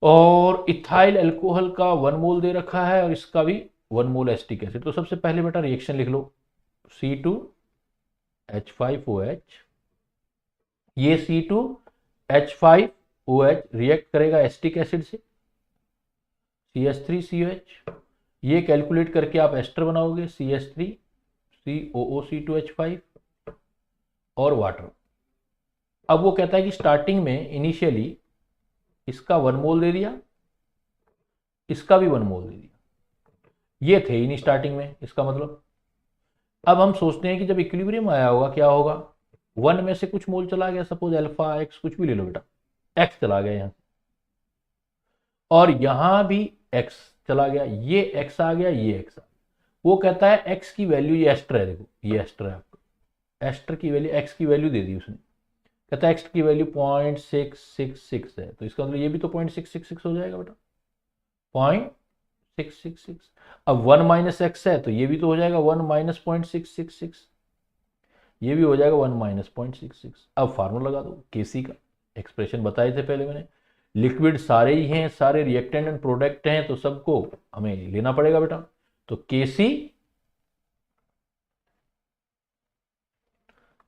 और इथाइल अल्कोहल का 1 मोल दे रखा है, और इसका भी 1 मोल एसिटिक एसिड। तो सबसे पहले बेटा रिएक्शन लिख लो, C2H5OH, ये C2H5OH रिएक्ट करेगा एसिटिक एसिड से, CH3COH, ये कैलकुलेट करके आप एस्टर बनाओगे CH3COOC2H5 और वाटर। अब वो कहता है कि स्टार्टिंग में इनिशियली इसका 1 मोल दे दिया, इसका भी 1 मोल दे दिया, ये थे ही नहीं स्टार्टिंग में, इसका मतलब अब हम सोचते हैं कि जब इक्विलिब्रियम आया होगा क्या होगा, 1 में से कुछ मोल चला गया, सपोज अल्फा एक्स कुछ भी ले लो बेटा, एक्स चला गया यहां, और यहां भी एक्स चला गया, ये एक्स आ गया, ये एक्स आ गया। वो कहता है एक्स की वैल्यू, ये एस्टर है, देखो ये एस्टर है आपका, एस्टर की वैल्यू, एक्स की वैल्यू दे दी उसने, कहता है एक्स की वैल्यू 0.666 है, तो इसका मतलब ये भी तो 0.666 हो जाएगा बेटा, 0.666। अब 1 माइनस एक्स है तो ये भी तो हो जाएगा 1 माइनस 0.666, ये भी हो जाएगा 1 माइनस 0.66। अब फार्मूला लगा दो केसी का, एक्सप्रेशन बताए थे पहले मैंने, लिक्विड सारे ही हैं, सारे रिएक्टेंट एंड प्रोडक्ट हैं, तो सबको हमें लेना पड़ेगा बेटा। तो केसी,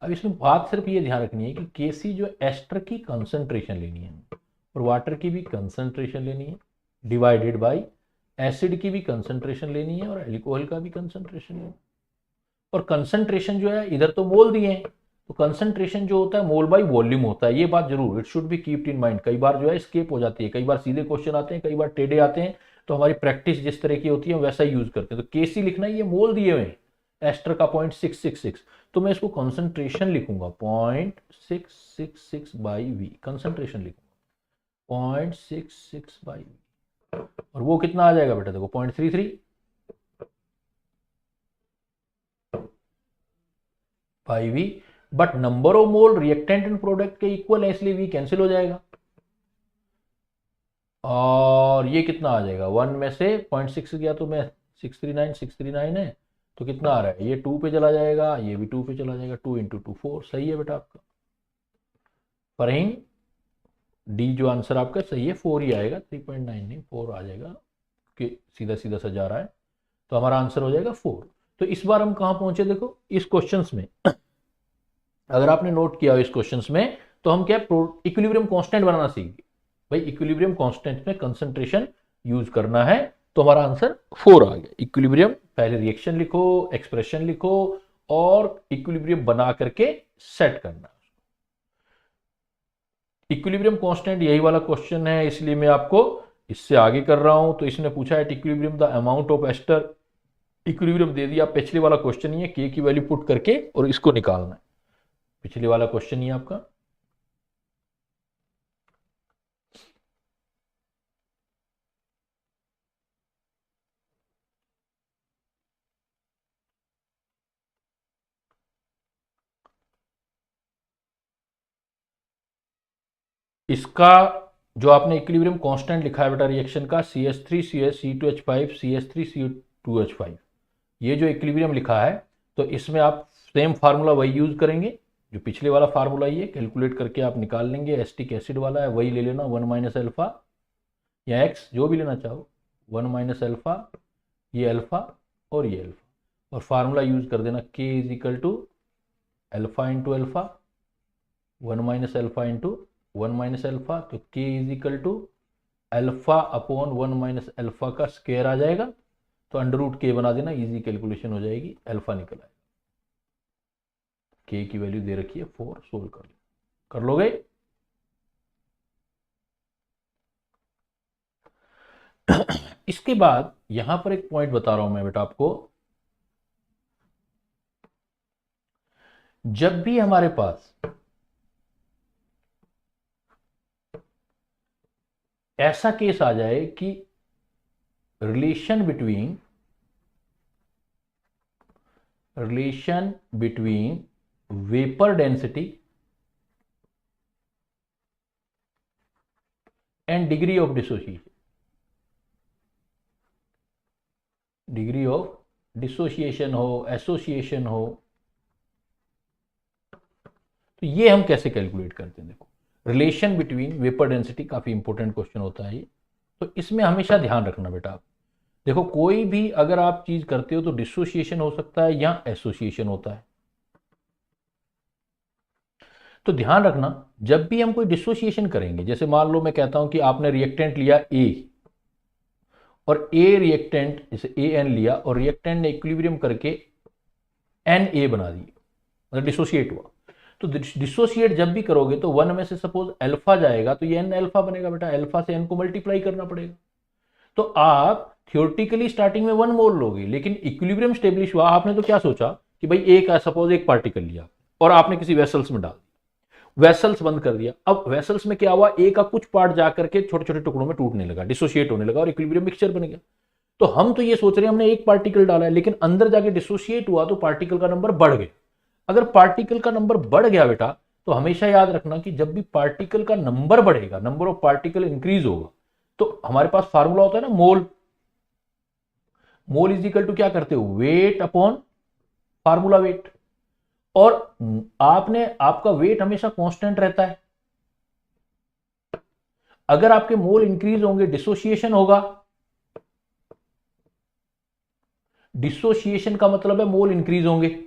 अब इसमें बात सिर्फ ये ध्यान रखनी है कि केसी जो एस्टर की कंसंट्रेशन लेनी है और वाटर की भी कंसंट्रेशन लेनी है, डिवाइडेड बाय एसिड की भी कंसंट्रेशन लेनी है और एल्कोहल का भी कंसंट्रेशन लेनी है। और कंसंट्रेशन जो है इधर तो मोल दिए हैं, तो कंसंट्रेशन जो होता है मोल बाय वॉल्यूम होता है, ये बात जरूर it should be keeped in mind. कई बार जो है स्केप हो जाती है, कई बार सीधे क्वेश्चन आते हैं, कई बार टेढ़े आते हैं, तो हमारी प्रैक्टिस जिस तरह की होती है वैसा ही यूज करते हैं। तो केसी लिखना है, ये मोल दिए हुए हैं एस्टर का 0.666, तो मैं इसको कंसंट्रेशन लिखूंगा 0.666 बाई वी, कंसंट्रेशन लिखूंगा 0.66 बाई वी, और वो कितना आ जाएगा बेटा, देखो 0.33 by v, but number of mole reactant and product के इक्वल है, इसलिए वी कैंसिल हो जाएगा, और ये कितना आ जाएगा, 1 में से 0.6 गया तो मैं 639 है, तो कितना आ रहा है, ये 2 पे चला जाएगा, ये भी 2 पे चला जाएगा, 2 इंटू 2 4, सही है बेटा आपका फरहीन, डी जो आंसर आपका सही है 4 ही आएगा, 3.9 नहीं 4 आ जाएगा, कि सीधा सीधा सा जा रहा है, तो हमारा आंसर हो जाएगा 4। तो इस बार हम कहां पहुंचे, देखो इस क्वेश्चंस में अगर आपने नोट किया हो इस क्वेश्चंस में, तो हम क्या इक्विलिब्रियम कांस्टेंट बनाना सीख गए भाई, इक्विलिब्रियम कांस्टेंट में कंसंट्रेशन यूज करना है, तो हमारा आंसर 4 आ गया। इक्विलिब्रियम, पहले रिएक्शन लिखो, एक्सप्रेशन लिखो, और इक्विलिब्रियम बना करके सेट करना। इक्विलिब्रियम कांस्टेंट यही वाला क्वेश्चन है, इसलिए मैं आपको इससे आगे कर रहा हूं। तो इसने पूछा है equilibrium the amount of ester, equilibrium दे दिया, पिछले वाला क्वेश्चन ही है, के की वैल्यू पुट करके और इसको निकालना है, पिछले वाला क्वेश्चन ही है आपका। इसका जो आपने इक्विलिब्रियम कांस्टेंट लिखा है बेटा रिएक्शन का, CH3CH, C2H5, ये जो इक्विलिब्रियम लिखा है, तो इसमें आप सेम फार्मूला वही यूज करेंगे जो पिछले वाला फार्मूला ही है, कैलकुलेट करके आप निकाल लेंगे, एसिटिक एसिड वाला है वही ले लेना, 1 माइनस अल्फा या एक्स जो भी लेना चाहो, 1 माइनस अल्फा, ये अल्फा और ये अल्फा, और फार्मूला यूज कर देना K is equal to alpha into alpha, 1 minus alpha into 1 minus alpha, तो K is equal to alpha upon 1 minus alpha का स्क्वायर आ जाएगा, तो अंडर रूट के बना देना, इजी कैलकुलेशन हो जाएगी, अल्फा निकल आएगा, के की वैल्यू दे रखी है 4, सोल्व कर लोगे। इसके बाद यहां पर एक पॉइंट बता रहा हूं मैं बेटा आपको, जब भी हमारे पास ऐसा केस आ जाए कि relation between relation between vapour density and degree of dissociation, degree of dissociation हो, एसोसिएशन हो, तो ये हम कैसे कैलकुलेट करते हैं? देखो, रिलेशन बिटवीन वेपर डेंसिटी काफी इंपॉर्टेंट क्वेश्चन होता है ये, तो इसमें हमेशा ध्यान रखना बेटा आप। देखो, कोई भी अगर आप चीज करते हो तो डिसोसिएशन हो सकता है या एसोसिएशन होता है। तो ध्यान रखना, जब भी हम कोई डिसोसिएशन करेंगे, जैसे मान लो मैं कहता हूं कि आपने रिएक्टेंट लिया ए, और ए रिएक्टेंट जैसे ए एन लिया, और रिएक्टेंट ने इक्विलिब्रियम करके एन ए बना दी, मतलब डिसोसिएट हुआ। तो डिसोसिएट जब भी करोगे तो वन में से सपोज अल्फा जाएगा तो ये एन अल्फा बनेगा बेटा, अल्फा से एन को मल्टीप्लाई करना पड़ेगा। तो आप थियोरेटिकली स्टार्टिंग में वन मोल लोगे, लेकिन इक्विलिब्रियम स्टेब्लिश हुआ, आपने तो क्या सोचा कि भाई एक सपोज एक पार्टिकल लिया और आपने किसी वेसल्स में डाल दिया, वेसल्स बंद कर दिया। अब वेसल्स में क्या हुआ, ए का कुछ पार्ट जाकर के छोटे छोटे टुकड़ों में टूटने लगा, डिसोसिएट होने लगा और इक्विलिब्रियम मिक्सचर बन गया। तो हम तो ये सोच रहे हैं हमने एक पार्टिकल डाला है, लेकिन अंदर जाके डिसोसिएट हुआ तो पार्टिकल का नंबर बढ़ गया। अगर पार्टिकल का नंबर बढ़ गया बेटा, तो हमेशा याद रखना कि जब भी पार्टिकल का नंबर बढ़ेगा, नंबर ऑफ पार्टिकल इंक्रीज होगा, तो हमारे पास फार्मूला होता है ना मोल, मोल इज इक्वल टू क्या करते हो, वेट अपॉन फार्मूला वेट। और आपका वेट हमेशा कांस्टेंट रहता है। अगर आपके मोल इंक्रीज होंगे डिसोसिएशन होगा, डिसोसिएशन का मतलब है मोल इंक्रीज होंगे,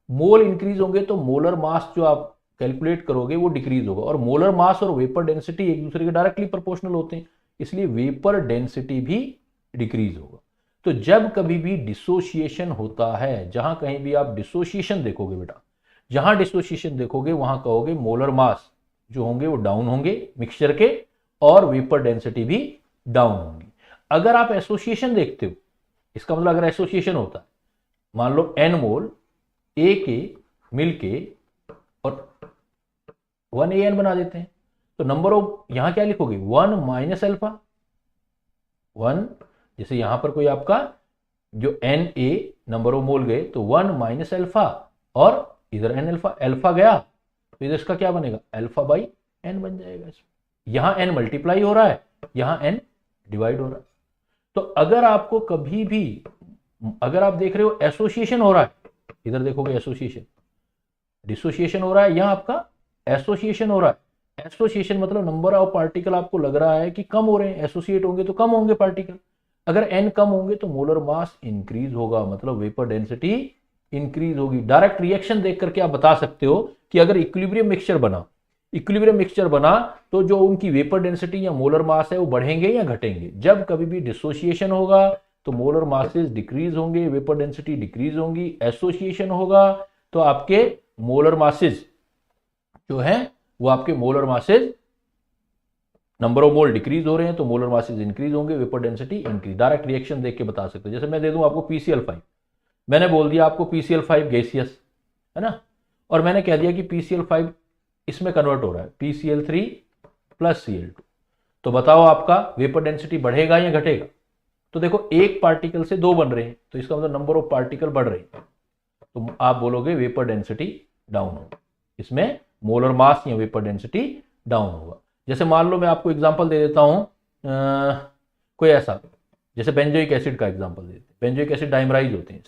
मोल इंक्रीज होंगे तो मोलर मास जो आप कैलकुलेट करोगे वो डिक्रीज होगा, और मोलर मास और वेपर डेंसिटी एक दूसरे के डायरेक्टली प्रोपोर्शनल होते हैं, इसलिए वेपर डेंसिटी भी डिक्रीज होगा। तो जब कभी भी डिसोसिएशन होता है, जहां कहीं भी आप डिसोसिएशन देखोगे बेटा, जहां डिसोसिएशन देखोगे वहां कहोगे मोलर मास जो होंगे वो डाउन होंगे मिक्सचर के, और वेपर डेंसिटी भी डाउन होंगी। अगर आप एसोसिएशन देखते हो, इसका मतलब अगर एसोसिएशन होता है, मान लो एन मोल ए के मिलके और 1 AN बना देते हैं, तो नंबर ऑफ यहां क्या लिखोगे, 1 माइनस अल्फा, 1, जैसे यहां पर कोई आपका जो N A number of mole गए तो 1 माइनस अल्फा, और इधर एन अल्फा, अल्फा गया तो इधर इसका क्या बनेगा, अल्फा बाई एन बन जाएगा। इसमें यहां एन मल्टीप्लाई हो रहा है, यहां एन डिवाइड हो रहा है। तो अगर आपको कभी भी, अगर आप देख रहे हो एसोसिएशन हो रहा है, इधर देखोगे एसोसिएशन, डिसोसिएशन हो रहा है, यहां आपका एसोसिएशन हो रहा है। एसोसिएशन मतलब नंबर ऑफ पार्टिकल आपको लग रहा है कि कम हो रहे हैं, एसोसिएट होंगे तो कम होंगे पार्टिकल। अगर एन कम होंगे तो मोलर मास इंक्रीज होगा, मतलब वेपर डेंसिटी इंक्रीज होगी। डायरेक्ट रिएक्शन देख करके आप बता सकते हो कि अगर इक्विलिब्रियम मिक्सचर बना तो जो उनकी वेपर डेंसिटी या मोलर मास है वो बढ़ेंगे या घटेंगे। जब कभी भी डिसोसिएशन होगा तो मोलर मासेस डिक्रीज होंगे, वेपर डेंसिटी डिक्रीज होंगी। एसोसिएशन होगा तो आपके मोलर मासेस जो है वो आपके molar masses, number of mole decrease हो रहे हैं तो मोलर मासेस इंक्रीज होंगे, vapour density increase. Direct reaction देख के बता सकते हो। जैसे मैं दे दूं आपको PCl5, मैंने बोल दिया आपको PCl5 गैसियस है ना, और मैंने कह दिया कि PCl5 इसमें कन्वर्ट हो रहा है PCl3 प्लस Cl2, तो बताओ आपका वेपर डेंसिटी बढ़ेगा या घटेगा। तो देखो एक पार्टिकल से दो बन रहे हैं, तो इसका मतलब नंबर ऑफ पार्टिकल बढ़ रहे हैं, तो आप बोलोगे वेपर डेंसिटी डाउन होगा, इसमें मोलर मास या वेपर डेंसिटी डाउन होगा। जैसे मान लो मैं आपको एग्जांपल दे देता हूं, कोई ऐसा, जैसे बेंजोइक एसिड का एग्जांपल देते हैं। बेंजोइक एसिड डाइमराइज होते हैं,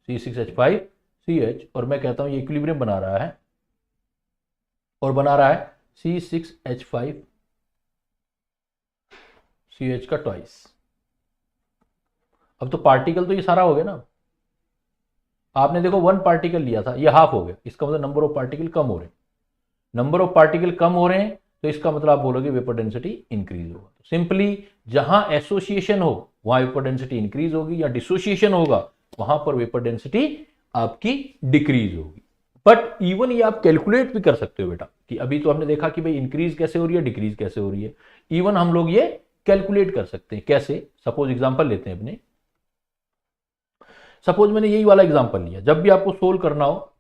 C6H5CH, और मैं कहता हूं ये इक्विलिब्रियम बना रहा है, और बना रहा है C6H5CH का ट्वाइस। अब तो पार्टिकल तो ये सारा हो गया ना, आपने देखो 1 पार्टिकल लिया था, ये हाफ हो गया, इसका मतलब नंबर ऑफ पार्टिकल कम हो रहे हैं। नंबर ऑफ पार्टिकल कम हो रहे हैं तो इसका मतलब आप बोलोगे वेपर डेंसिटी इंक्रीज होगा। तो सिंपली जहां एसोसिएशन हो वहां वेपर डेंसिटी इंक्रीज होगी, या डिसोसिएशन होगा वहां पर वेपर डेंसिटी आपकी डिक्रीज होगी। बट इवन ये आप कैलकुलेट भी कर सकते हो बेटा, कि अभी तो हमने देखा कि भाई इंक्रीज कैसे हो रही है, डिक्रीज कैसे हो रही है। इवन हम लोग ये कैलकुलेट कर सकते हैं। कैसे? सपोज एग्जांपल लेते हैं अपने, सपोज मैंने यही वाला एग्जांपल लिया। जब भी आपको सोल्व करना हो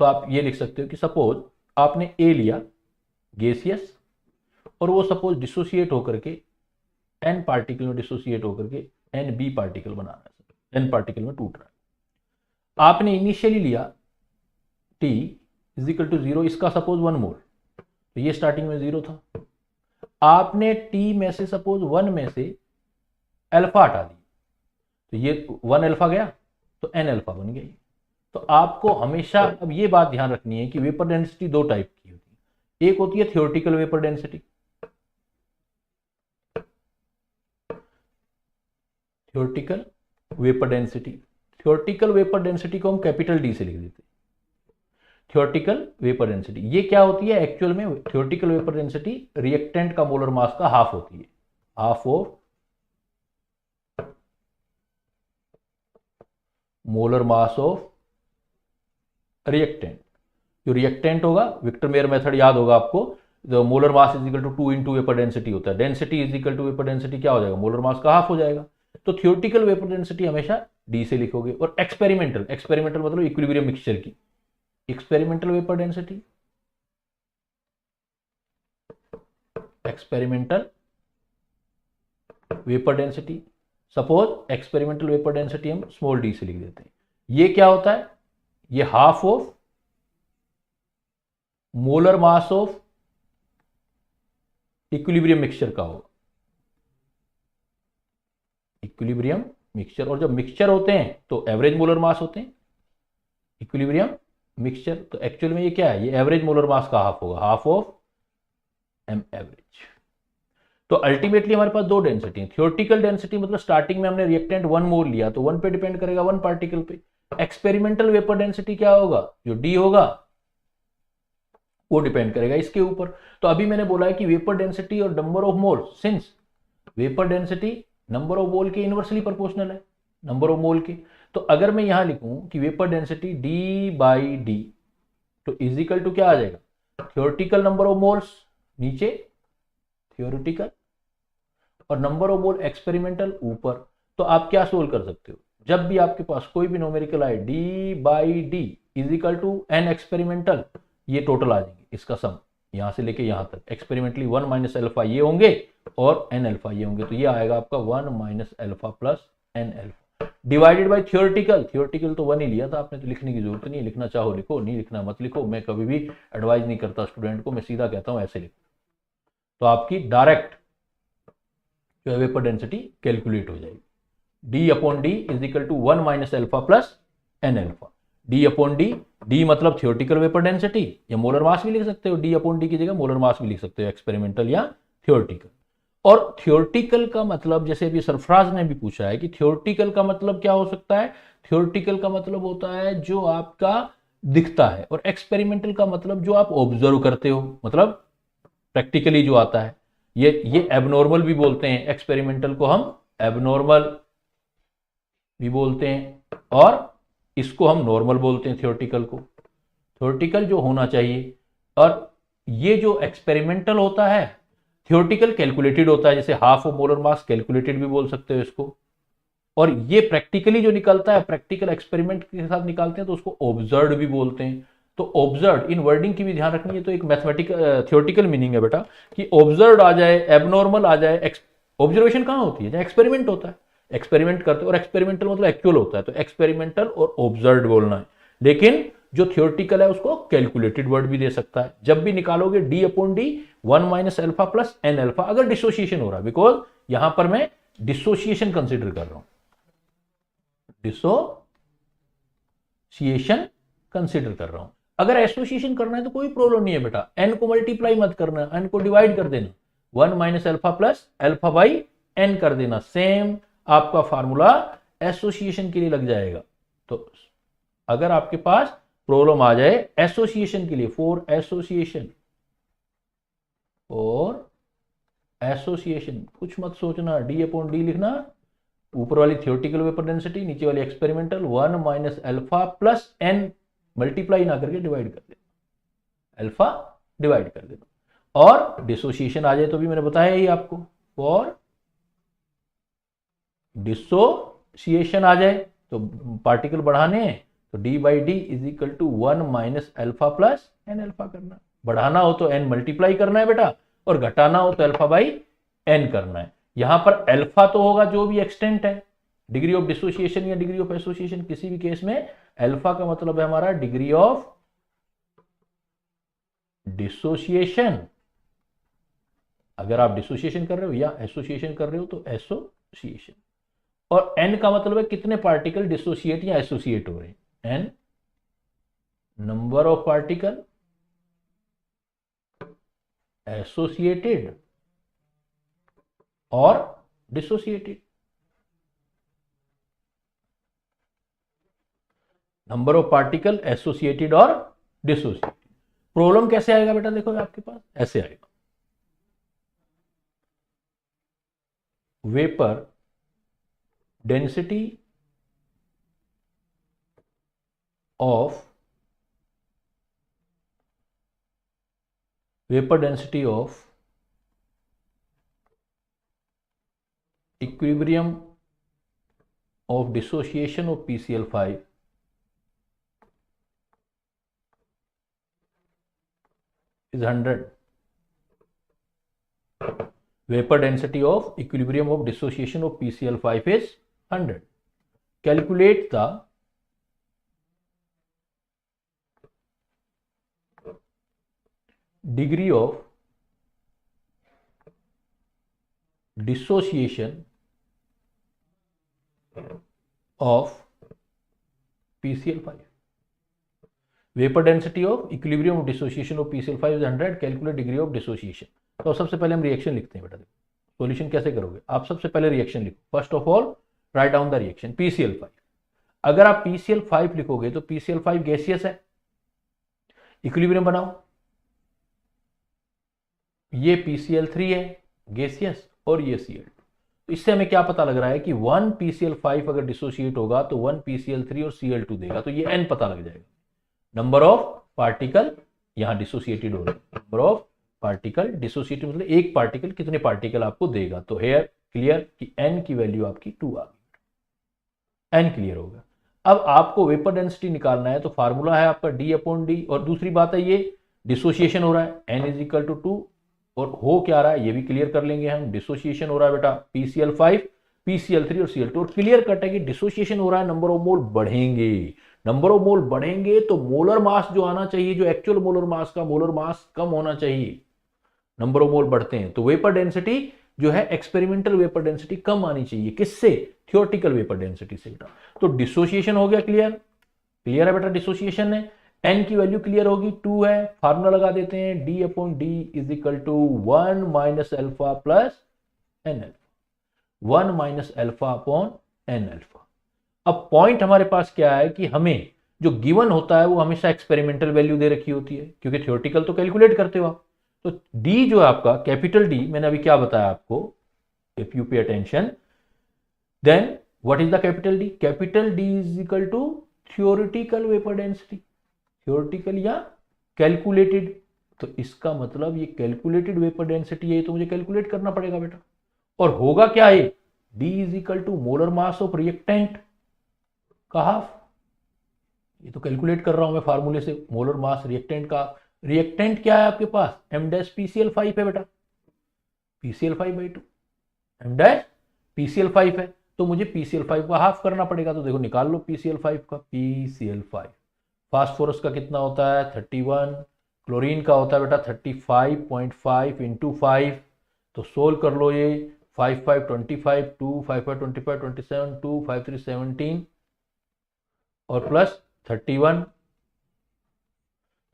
तो आप ये लिख सकते हो कि सपोज आपने ए लिया गैसियस, और वो सपोज डिसोसिएट होकर के n पार्टिकल में डिसोसिएट होकर के एन बी पार्टिकल बनाना है, एन पार्टिकल में टूट रहा है। आपने इनिशियली लिया टी इज इक्वल टू 0, इसका सपोज 1 मोल, तो ये स्टार्टिंग में 0 था। आपने टी में से सपोज 1 में से अल्फा हटा दी, तो ये 1 अल्फा गया तो एन अल्फा बन गई। तो आपको हमेशा अब ये बात ध्यान रखनी है कि वेपर डेंसिटी दो टाइप की होती है। एक होती है theoretical vapour density, theoretical vapour density, theoretical vapour density को हम कैपिटल डी से लिख देते हैं। थियोरेटिकल वेपर डेंसिटी ये क्या होती है एक्चुअल में? थियोरेटिकल वेपर डेंसिटी रिएक्टेंट का मोलर मास का हाफ होती है, half of molar mass of reactant. जो रिएक्टेंट होगा, विक्टर मेयर मेथड याद होगा आपको, जो molar mass is equal to 2 into vapour density होता है, density is equal to vapour density क्या हो जाएगा? मोलर मास का हाफ हो जाएगा। तो थियोरेटिकल वेपर डेंसिटी हमेशा डी से लिखोगे। और एक्सपेरिमेंटल, एक्सपेरिमेंटल मतलब इक्विलिब्रियम मिक्सचर की experimental vapour density, experimental vapour density, suppose experimental vapour density हम स्मॉल डी से लिख देते हैं। ये क्या होता है? ये half of molar mass of equilibrium mixture का होगा, इक्विलिब्रियम मिक्सचर। और जब मिक्सचर होते हैं तो एवरेज मोलर मास होते हैं, इक्विलिब्रियम मिक्सचर। तो एक्चुअल में ये क्या है? ये एवरेज मोलर मास का हाफ होगा, हाफ ऑफ एम एवरेज। तो अल्टीमेटली हमारे पास दो डेंसिटी है। थियोरेटिकल डेंसिटी मतलब स्टार्टिंग में हमने रिएक्टेंट 1 मोल लिया तो 1 पे डिपेंड करेगा, 1 पार्टिकल पे। एक्सपेरिमेंटल वेपर डेंसिटी क्या होगा? जो डी होगा वो डिपेंड करेगा इसके ऊपर। तो अभी मैंने बोला है कि वेपर डेंसिटी और number of mole, since vapour density number of मोल के इनवर्सली प्रोपोर्शनल है, नंबर ऑफ मोल के। तो अगर मैं यहां लिखूं कि vapour density D by D तो इज इक्वल टू क्या आ जाएगा? थियोरेटिकल नंबर ऑफ मोल्स नीचे, थियोरेटिकल, और नंबर ऑफ मोल एक्सपेरिमेंटल ऊपर। तो आप क्या सोल्व कर सकते हो? जब भी आपके पास कोई भी न्यूमेरिकल आए, d by d is equal to n experimental, ये टोटल आ जाएंगे, इसका सम यहां से लेके यहां तक। एक्सपेरिमेंटली 1 माइनस अल्फा ये होंगे और एन अल्फा ये होंगे, तो ये आएगा आपका 1 minus alpha plus n alpha divided by theoretical. Theoretical तो 1 ही लिया था आपने, तो लिखने की जरूरत नहीं है। लिखना चाहो लिखो, नहीं लिखना मत लिखो। मैं कभी भी एडवाइज नहीं करता स्टूडेंट को, मैं सीधा कहता हूं ऐसे लिखो। तो आपकी डायरेक्ट जो है वेपर डेंसिटी कैलकुलेट हो जाएगी। D upon d is equal to 1 minus alpha plus n alpha. D upon d, d मतलब थियोरेटिकल वेपर डेंसिटी, या मोलर मास भी लिख सकते हो, डी अपॉन डी की जगह मोलर मास भी लिख सकते हो, एक्सपेरिमेंटल या थियोरेटिकल। और थियोरेटिकल का मतलब, जैसे अभी सरफराज ने भी पूछा है कि थियोरेटिकल का मतलब क्या हो सकता है? थियोरेटिकल का मतलब होता है जो आपका दिखता है, और एक्सपेरिमेंटल का मतलब जो आप ऑब्जर्व करते हो, मतलब प्रैक्टिकली जो आता है। ये एबनॉर्मल भी बोलते हैं, एक्सपेरिमेंटल को हम एबनॉर्मल भी बोलते हैं, और इसको हम नॉर्मल बोलते हैं थियोरेटिकल को। थियोरेटिकल जो होना चाहिए, और ये जो एक्सपेरिमेंटल होता है, थियोरेटिकल कैलकुलेटेड होता है, जैसे half of molar mass calculated भी बोल सकते हो इसको। और ये प्रैक्टिकली जो निकलता है, प्रैक्टिकल एक्सपेरिमेंट के साथ निकालते हैं, तो उसको ऑब्जर्व भी बोलते हैं। तो ऑब्जर्व, इन वर्डिंग की भी ध्यान रखनी है। तो एक मैथमेटिकल थियोरेटिकल मीनिंग है बेटा कि ऑब्जर्व आ जाए, एबनॉर्मल आ जाए। ऑब्जर्वेशन कहां होती है? जहां एक्सपेरिमेंट होता है, एक्सपेरिमेंट करते, और एक्सपेरिमेंटल मतलब एक्चुअल होता है, तो एक्सपेरिमेंटल और ऑब्जर्व बोलना है। लेकिन जो थियोरेटिकल है उसको कैलकुलेटेड वर्ड भी दे सकता है। जब भी निकालोगे d upon D 1 minus alpha plus n alpha, अगर डिसोसिएशन हो रहा है, बिकॉज यहां पर मैं डिसोसिएशन कंसिडर कर रहा हूं, डिसोसिएशन कंसिडर कर रहा हूं। अगर एसोसिएशन करना है तो कोई प्रॉब्लम नहीं है बेटा, एन को मल्टीप्लाई मत करना, एन को डिवाइड कर देना, 1 minus alpha plus alpha by n कर देना। सेम आपका फार्मूला एसोसिएशन के लिए लग जाएगा। तो अगर आपके पास प्रॉब्लम आ जाए एसोसिएशन के लिए, फॉर एसोसिएशन, और एसोसिएशन कुछ मत सोचना, डी अपॉन डी लिखना, ऊपर वाली थियोरेटिकल वेपर डेंसिटी, नीचे वाली experimental, 1 minus alpha plus n, multiply ना करके डिवाइड कर देना, अल्फा डिवाइड कर देना। और डिसोसिएशन आ जाए तो भी मैंने बताया ही आपको, फॉर डिसोसिएशन आ जाए तो पार्टिकल बढ़ाने हैं, तो d by d is equal to 1 minus alpha plus n alpha करना। बढ़ाना हो तो एन मल्टीप्लाई करना है बेटा, और घटाना हो तो अल्फा बाई एन करना है। यहां पर अल्फा तो होगा जो भी एक्सटेंट है, डिग्री ऑफ डिसोसिएशन या डिग्री ऑफ एसोसिएशन, किसी भी केस में अल्फा का मतलब है हमारा डिग्री ऑफ डिसोसिएशन। अगर आप डिसोसिएशन कर रहे हो या एसोसिएशन कर रहे हो तो एसोसिएशन। और एन का मतलब है कितने पार्टिकल डिसोसिएट या एसोसिएट हो रहे हैं, n number of particle associated और dissociated. Number of particle associated और डिसोसिएटेड। प्रॉब्लम कैसे आएगा बेटा, देखो आपके पास ऐसे आएगा, vapour density of equilibrium of dissociation of PCl5 is 100. Vapor density of equilibrium of dissociation of PCl5 is 100. Calculate the degree of dissociation of PCl5. Vapor density of equilibrium of dissociation of PCl5 is 100. Calculate degree of dissociation. तो सबसे पहले हम reaction लिखते हैं बेटा। Solution कैसे करोगे आप, सबसे पहले रिएक्शन लिखो। First of all write down the reaction PCl5। अगर आप PCl5 लिखोगे तो PCl5 गैसियस है, इक्विलिब्रियम बनाओ, ये PCl3 है गैसियस और ये Cl2। तो इससे हमें क्या पता लग रहा है कि 1 PCl5 अगर डिसोसिएट होगा तो 1 PCl3 और Cl2 देगा, तो ये n पता लग जाएगा। नंबर ऑफ पार्टिकल यहां डिसोसिएटेड हो रहे हैं, नंबर ऑफ पार्टिकल डिसोसिएटेड मतलब एक पार्टिकल कितने पार्टिकल आपको देगा। तो हेयर क्लियर कि n की वैल्यू आपकी 2 आ गई, n क्लियर होगा। अब आपको वेपर डेंसिटी निकालना है तो फार्मूला है आपका d/d। और दूसरी बात है ये डिसोसिएशन हो रहा है, n = 2 और हो क्या रहा है ये भी क्लियर कर लेंगे हम। डिसोसिएशन हो रहा है बेटा PCl5, PCl3 और Cl2। और क्लियर कट है कि डिसोसिएशन हो रहा है, नंबर ऑफ मोल बढ़ेंगे। नंबर ऑफ मोल बढ़ेंगे तो मोलर मास जो आना चाहिए, जो एक्चुअल मोलर मास का मोलर मास कम होना चाहिए। नंबर ऑफ मोल बढ़ते हैं तो वेपर डेंसिटी जो है एक्सपेरिमेंटल वेपर डेंसिटी कम आनी चाहिए, किससे, थियोरेटिकल वेपर डेंसिटी से बेटा। तो डिसोसिएशन हो गया क्लियर, क्लियर है बेटा डिसोसिएशन है। n की वैल्यू क्लियर होगी 2 है, फार्मूला लगा देते हैं d/d is equal to 1 minus alpha plus n alpha, 1 minus alpha upon n alpha. अब पॉइंट हमारे पास क्या है कि हमें जो गिवन होता है वो हमेशा एक्सपेरिमेंटल वैल्यू दे रखी होती है, क्योंकि थियोरेटिकल तो कैलकुलेट करते हो आप। तो d जो है आपका कैपिटल D, मैंने अभी क्या बताया आपको, if you pay attention then what is the capital D? Capital D is equal to theoretical vapour density, theoretical या कैलकुलेटेड। तो इसका मतलब ये कैलकुलेटेड वेपर डेंसिटी है, तो मुझे कैलकुलेट करना पड़ेगा बेटा। और होगा क्या है, D is equal to molar mass of reactant का हाफ। ये तो कैलकुलेट कर रहा हूं मैं फार्मूले से, मोलर मास रिएक्टेंट का। रिएक्टेंट क्या है आपके पास, m-PCl5 है बेटा, PCl5/2 m-PCl5 है, तो मुझे PCl5 का हाफ करना पड़ेगा। तो देखो निकाल लो PCl5 का, PCl5 फास्फोरस का कितना होता है 31, क्लोरीन का होता है बेटा 35.5 इंटू 5। तो सोल्व कर लो ये 5 5 25 2 5 5 25 27 2 5 3 17 और प्लस 31,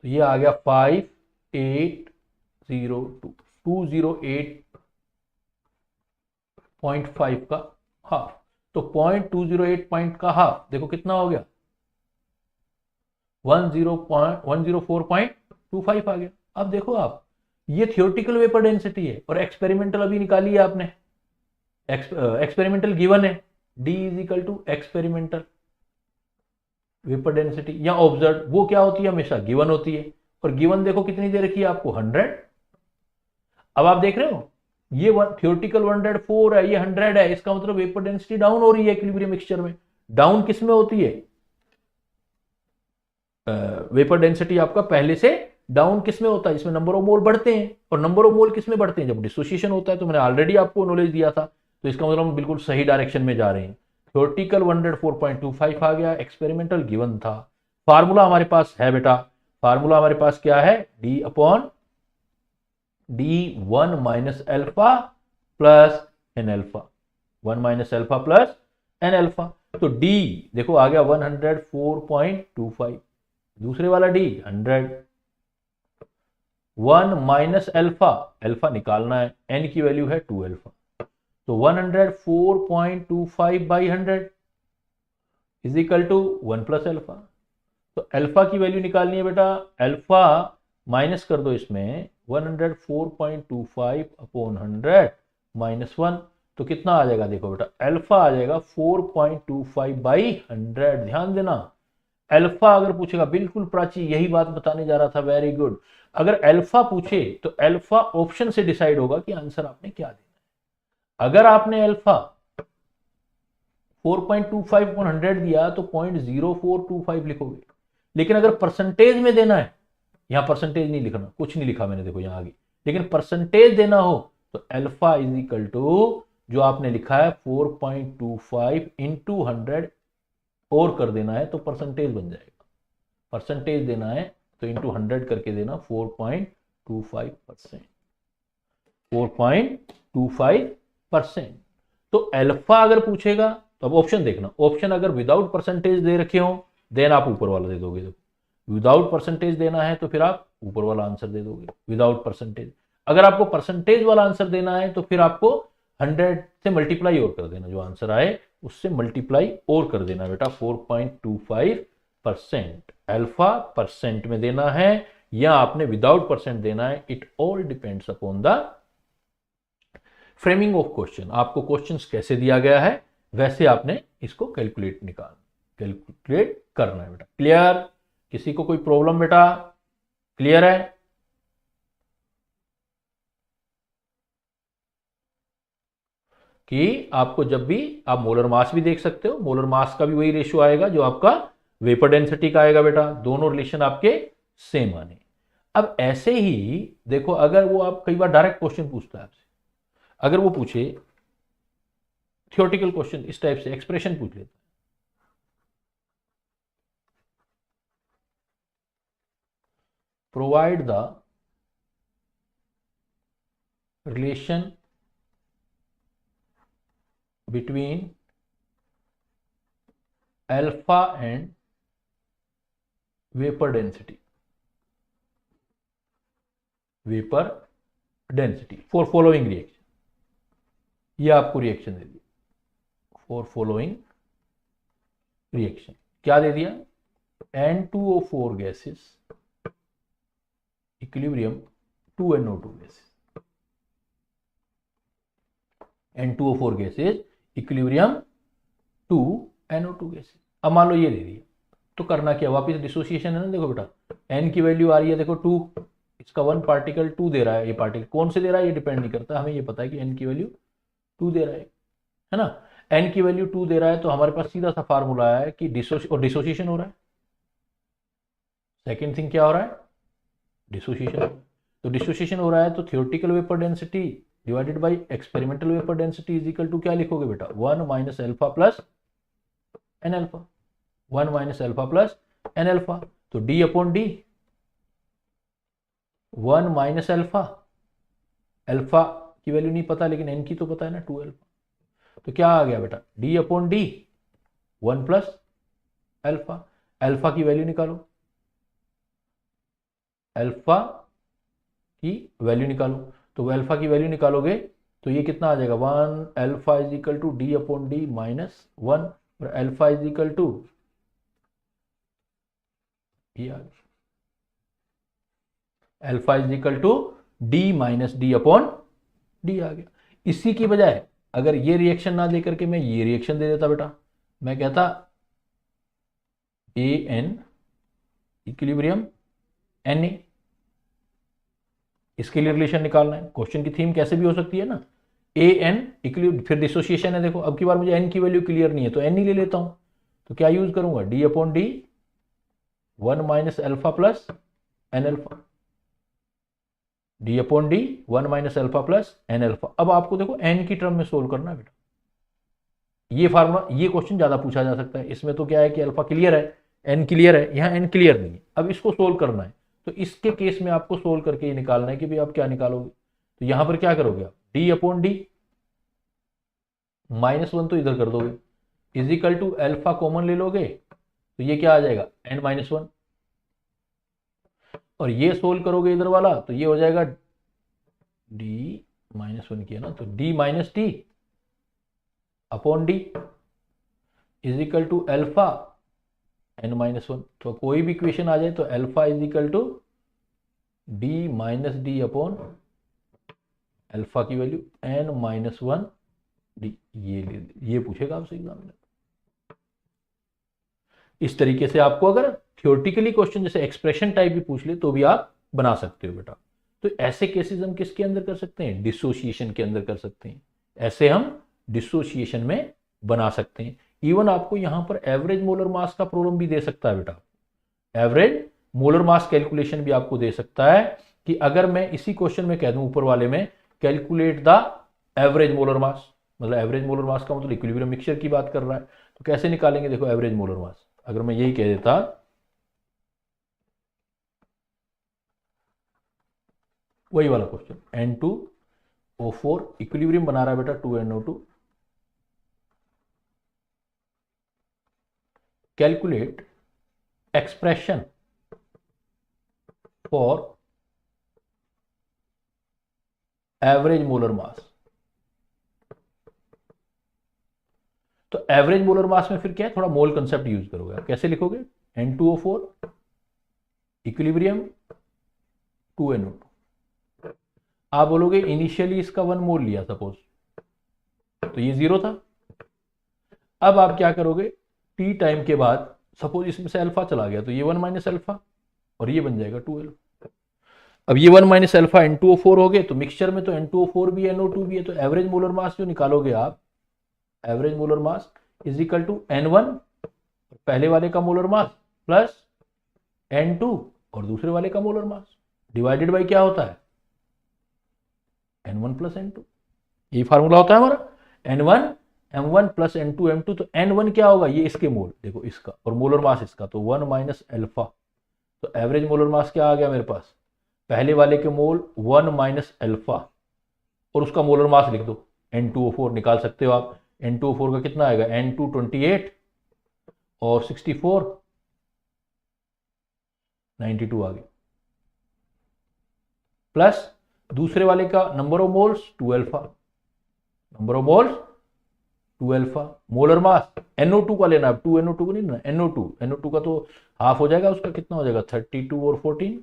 तो ये आ गया 5802 208.5 का हाफ। तो 0.208 पॉइंट का हाफ देखो कितना हो गया 104.25 आ गया। अब देखो आप, ये थियोरेटिकल वेपर डेंसिटी है और एक्सपेरिमेंटल अभी निकाली है आपने, एक्सपेरिमेंटल गिवन है D is equal to experimental vapour density या ऑब्जर्व, वो क्या होती है हमेशा गिवन होती है। और गिवन देखो कितनी दे रखी है आपको 100। अब आप देख रहे हो ये थियोरेटिकल 104 है, ये 100 है, इसका मतलब वेपर डेंसिटी डाउन हो रही है इक्विलिब्रियम मिक्सचर में। डाउन किस में होती है, वेपर डेंसिटी आपका पहले से डाउन किस में होता है? इसमें नंबर ऑफ मोल बढ़ते हैं, और नंबर ऑफ मोल किस में बढ़ते हैं? जब डिसोसिएशन होता है। तो मैंने ऑलरेडी आपको नॉलेज दिया था, तो इसका मतलब हम बिल्कुल सही डायरेक्शन में जा रहे हैं। थ्योरेटिकल 104.25 आ गया, एक्सपेरिमेंटल गिवन था। फार्मूला हमारे पास है बेटा, फार्मूला हमारे पास क्या है? D upon D 1 minus alpha plus n alpha, 1 minus alpha plus n alpha. तो डी देखो आ गया 104.25, दूसरे वाला डी 100, 1 माइनस एल्फा, एल्फा निकालना है, एन की वैल्यू है 2 एल्फा, तो 104.25 by 100 is equal to 1 plus alpha. तो एल्फा की वैल्यू निकालनी है बेटा, एल्फा माइनस कर दो इसमें 104.25 अपॉन 100 माइनस 1, तो कितना आ जाएगा? देखो बेटा एल्फा आ जाएगा 4.25 बाई 100। ध्यान देना, एल्फा अगर पूछेगा, बिल्कुल प्राची यही बात बताने जा रहा था, वेरी गुड। अगर एल्फा पूछे तो एल्फा ऑप्शन से डिसाइड होगा कि आंसर आपने क्या देना है। अगर आपने एल्फा 4.25 अपॉन 100 दिया तो 0.0425 लिखोगे, लेकिन अगर परसेंटेज में देना है, यहां परसेंटेज नहीं लिखना, कुछ नहीं लिखा मैंने, देखो यहां आगे, लेकिन परसेंटेज देना हो तो एल्फा इज इक्वल टू जो आपने लिखा है 4.25 इंटू 100 और कर देना है तो परसेंटेज बन जाएगा। परसेंटेज देना है तो इंटू 100 करके देना, 4.25%, 4.25%। तो एल्फा अगर पूछेगा तो अब ऑप्शन देखना, ऑप्शन अगर विदाउट परसेंटेज दे रखे हो देन आप ऊपर वाला दे दोगे, विदाउट परसेंटेज देना है तो फिर आप ऊपर वाला आंसर दे दोगे विदाउट परसेंटेज। अगर आपको परसेंटेज वाला आंसर देना है तो फिर आपको 100 से मल्टीप्लाई और कर देना, जो आंसर आए उससे मल्टीप्लाई और कर देना बेटा, 4.25%। अल्फा परसेंट में देना है या आपने विदाउट परसेंट देना है, it all depends upon the framing of question. आपको क्वेश्चंस कैसे दिया गया है वैसे आपने इसको कैलकुलेट करना है बेटा। क्लियर? किसी को कोई प्रॉब्लम बेटा? क्लियर है? कि आपको जब भी आप मोलर मास भी देख सकते हो, मोलर मास का भी वही रेशियो आएगा जो आपका वेपर डेंसिटी का आएगा बेटा, दोनों रिलेशन आपके सेम आने। अब ऐसे ही देखो, अगर वो आप कई बार डायरेक्ट क्वेश्चन पूछता है आपसे, अगर वो पूछे थियोरेटिकल क्वेश्चन इस टाइप से, एक्सप्रेशन पूछ लेता है, provide the relation between alpha and vapor density for following reaction। ये आपको रिएक्शन दे दिया फॉर फॉलोइंग रिएक्शन। क्या दे दिया? N2O4 gases equilibrium 2NO2 gases, N2O4 gases equilibrium 2NO2 gases. अब मान लो ये दे दिया तो करना क्या? वापस डिसोसिएशन है ना, देखो बेटा n की वैल्यू आ रही है, देखो 2, इसका 1 पार्टिकल 2 दे रहा है, ये पार्टिकल कौन से दे रहा है ये डिपेंड नहीं करता, हमें ये पता है कि n की वैल्यू 2 दे रहा है ना। n की वैल्यू 2 दे रहा है तो हमारे पास सीधा सा फार्मूला है कि डिसोसिएशन हो रहा है। सेकेंड थिंग क्या हो रहा है? डिसोसिएशन। तो डिसोसिएशन हो रहा है तो theoretical vapour density divided by experimental vapour density is equal to क्या लिखोगे बेटा? 1 minus alpha plus n alpha, 1 minus alpha plus n alpha. तो D upon D 1 minus alpha, alpha की वैल्यू नहीं पता लेकिन एन की तो पता है ना, 2 एल्फा। तो क्या आ गया बेटा? D upon D 1 plus alpha. Alpha की वैल्यू निकालो, एल्फा की वैल्यू निकालो, तो अल्फा की वैल्यू निकालोगे तो ये कितना आ जाएगा? 1 alpha is equal to D upon D minus 1, और अल्फा इज इक्वल टू ये आ गया, alpha is equal to D minus D upon D आ गया। इसी की बजाय अगर ये रिएक्शन ना दे करके मैं ये रिएक्शन दे देता बेटा, मैं कहता A an equilibrium N A, इसके लिए रिलेशन निकालना है। क्वेश्चन की थीम कैसे भी हो सकती है ना, ए एन इक्विलिब्रियम, फिर डिसोसिएशन है, देखो अब की बार मुझे एन की वैल्यू क्लियर नहीं है तो एन ही ले लेता हूं, तो क्या यूज करूंगा? D upon D 1 minus alpha plus n alpha. D upon D 1 minus alpha plus n alpha. अब आपको देखो एन की टर्म में सोल्व करना है बेटा। ये फार्मूला, ये क्वेश्चन ज्यादा पूछा जा सकता है। इसमें तो क्या है कि अल्फा क्लियर है, एन क्लियर है, यहाँ एन क्लियर नहीं है। अब इसको सोल्व करना है, तो इसके केस में आपको सोल्व करके ये निकालना है कि भाई आप क्या निकालोगे। तो यहां पर क्या करोगे आप, डी अपॉन डी -1 तो इधर कर दोगे, इजिकल टू अल्फा कॉमन ले लोगे, तो ये क्या आ जाएगा n -1। और ये सोल्व करोगे इधर वाला, तो ये हो जाएगा d -1 किया ना, तो d minus t upon d is equal to alpha n-1। तो कोई भी इक्वेशन आ जाए तो alpha is equal to D minus D upon alpha की वैल्यू n-1 डी। ये पूछेगा आपसे एग्जाम में। इस तरीके से आपको अगर थियोरेटिकली क्वेश्चन जैसे एक्सप्रेशन टाइप भी पूछ ले तो भी आप बना सकते हो बेटा। तो ऐसे केसेस हम किसके अंदर कर सकते हैं, डिसोसिएशन के अंदर कर सकते हैं। ऐसे हम डिसोसिएशन में बना सकते हैं। इवन आपको यहां पर एवरेज मोलर मास का प्रॉब्लम भी दे सकता है बेटा। एवरेज मोलर मास कैलकुलेशन भी आपको दे सकता है कि अगर मैं इसी क्वेश्चन में कह दूं ऊपर वाले में कैलकुलेट द एवरेज मोलर मास, मतलब एवरेज मोलर मास का मतलब इक्विलिब्रियम मिक्सचर की बात कर रहा है, तो कैसे निकालेंगे। देखो एवरेज मोलर मास अगर मैं यही कह देता वही वाला क्वेश्चन, N2O4 इक्विलिब्रियम बना रहा है बेटा 2NO2, calculate expression for average molar मास। तो एवरेज मोलर मास में फिर क्या है, थोड़ा मोल कंसेप्ट यूज करोगे आप। कैसे लिखोगे, N2O4 इक्विलिब्रियम 2NO2। आप बोलोगे इनिशियली इसका 1 मोल लिया सपोज, तो ये 0 था। अब आप क्या करोगे, टी टाइम के बाद सपोज इसमें से अल्फा चला गया, तो ये 1 माइनस अल्फा और ये बन जाएगा 2 अल्फा। अब ये 1 माइनस अल्फा N2O4 हो गए, तो मिक्सचर में तो N2O4 भी है NO2 भी है, तो एवरेज मोलर मास जो निकालोगे आप, average molar mass is equal to N1 पहले वाले का मोलर मास प्लस N2 और दूसरे वाले का मोलर मास डिवाइडेड बाई क्या होता है N1 प्लस N2। यही फार्मूला होता है हमारा, N1 M1 plus N2 M2। तो N1 क्या होगा, ये इसके मोल देखो इसका, और मोलर मास इसका, तो 1 माइनस अल्फा। तो एवरेज मोलर मास क्या आ गया मेरे पास, पहले वाले के मोल 1 माइनस अल्फा और उसका मोलर मास लिख दो, N2O4 निकाल सकते हो आप। N2O4 का कितना आएगा, N2 28 और 64 92 आ गया, प्लस दूसरे वाले का number of moles 2 alpha, number of moles 2 alpha, molar mass NO2 का लेना है, 2NO2 को नहीं लेना, NO2 का तो हाफ हो जाएगा, उसका कितना हो जाएगा 32 और 14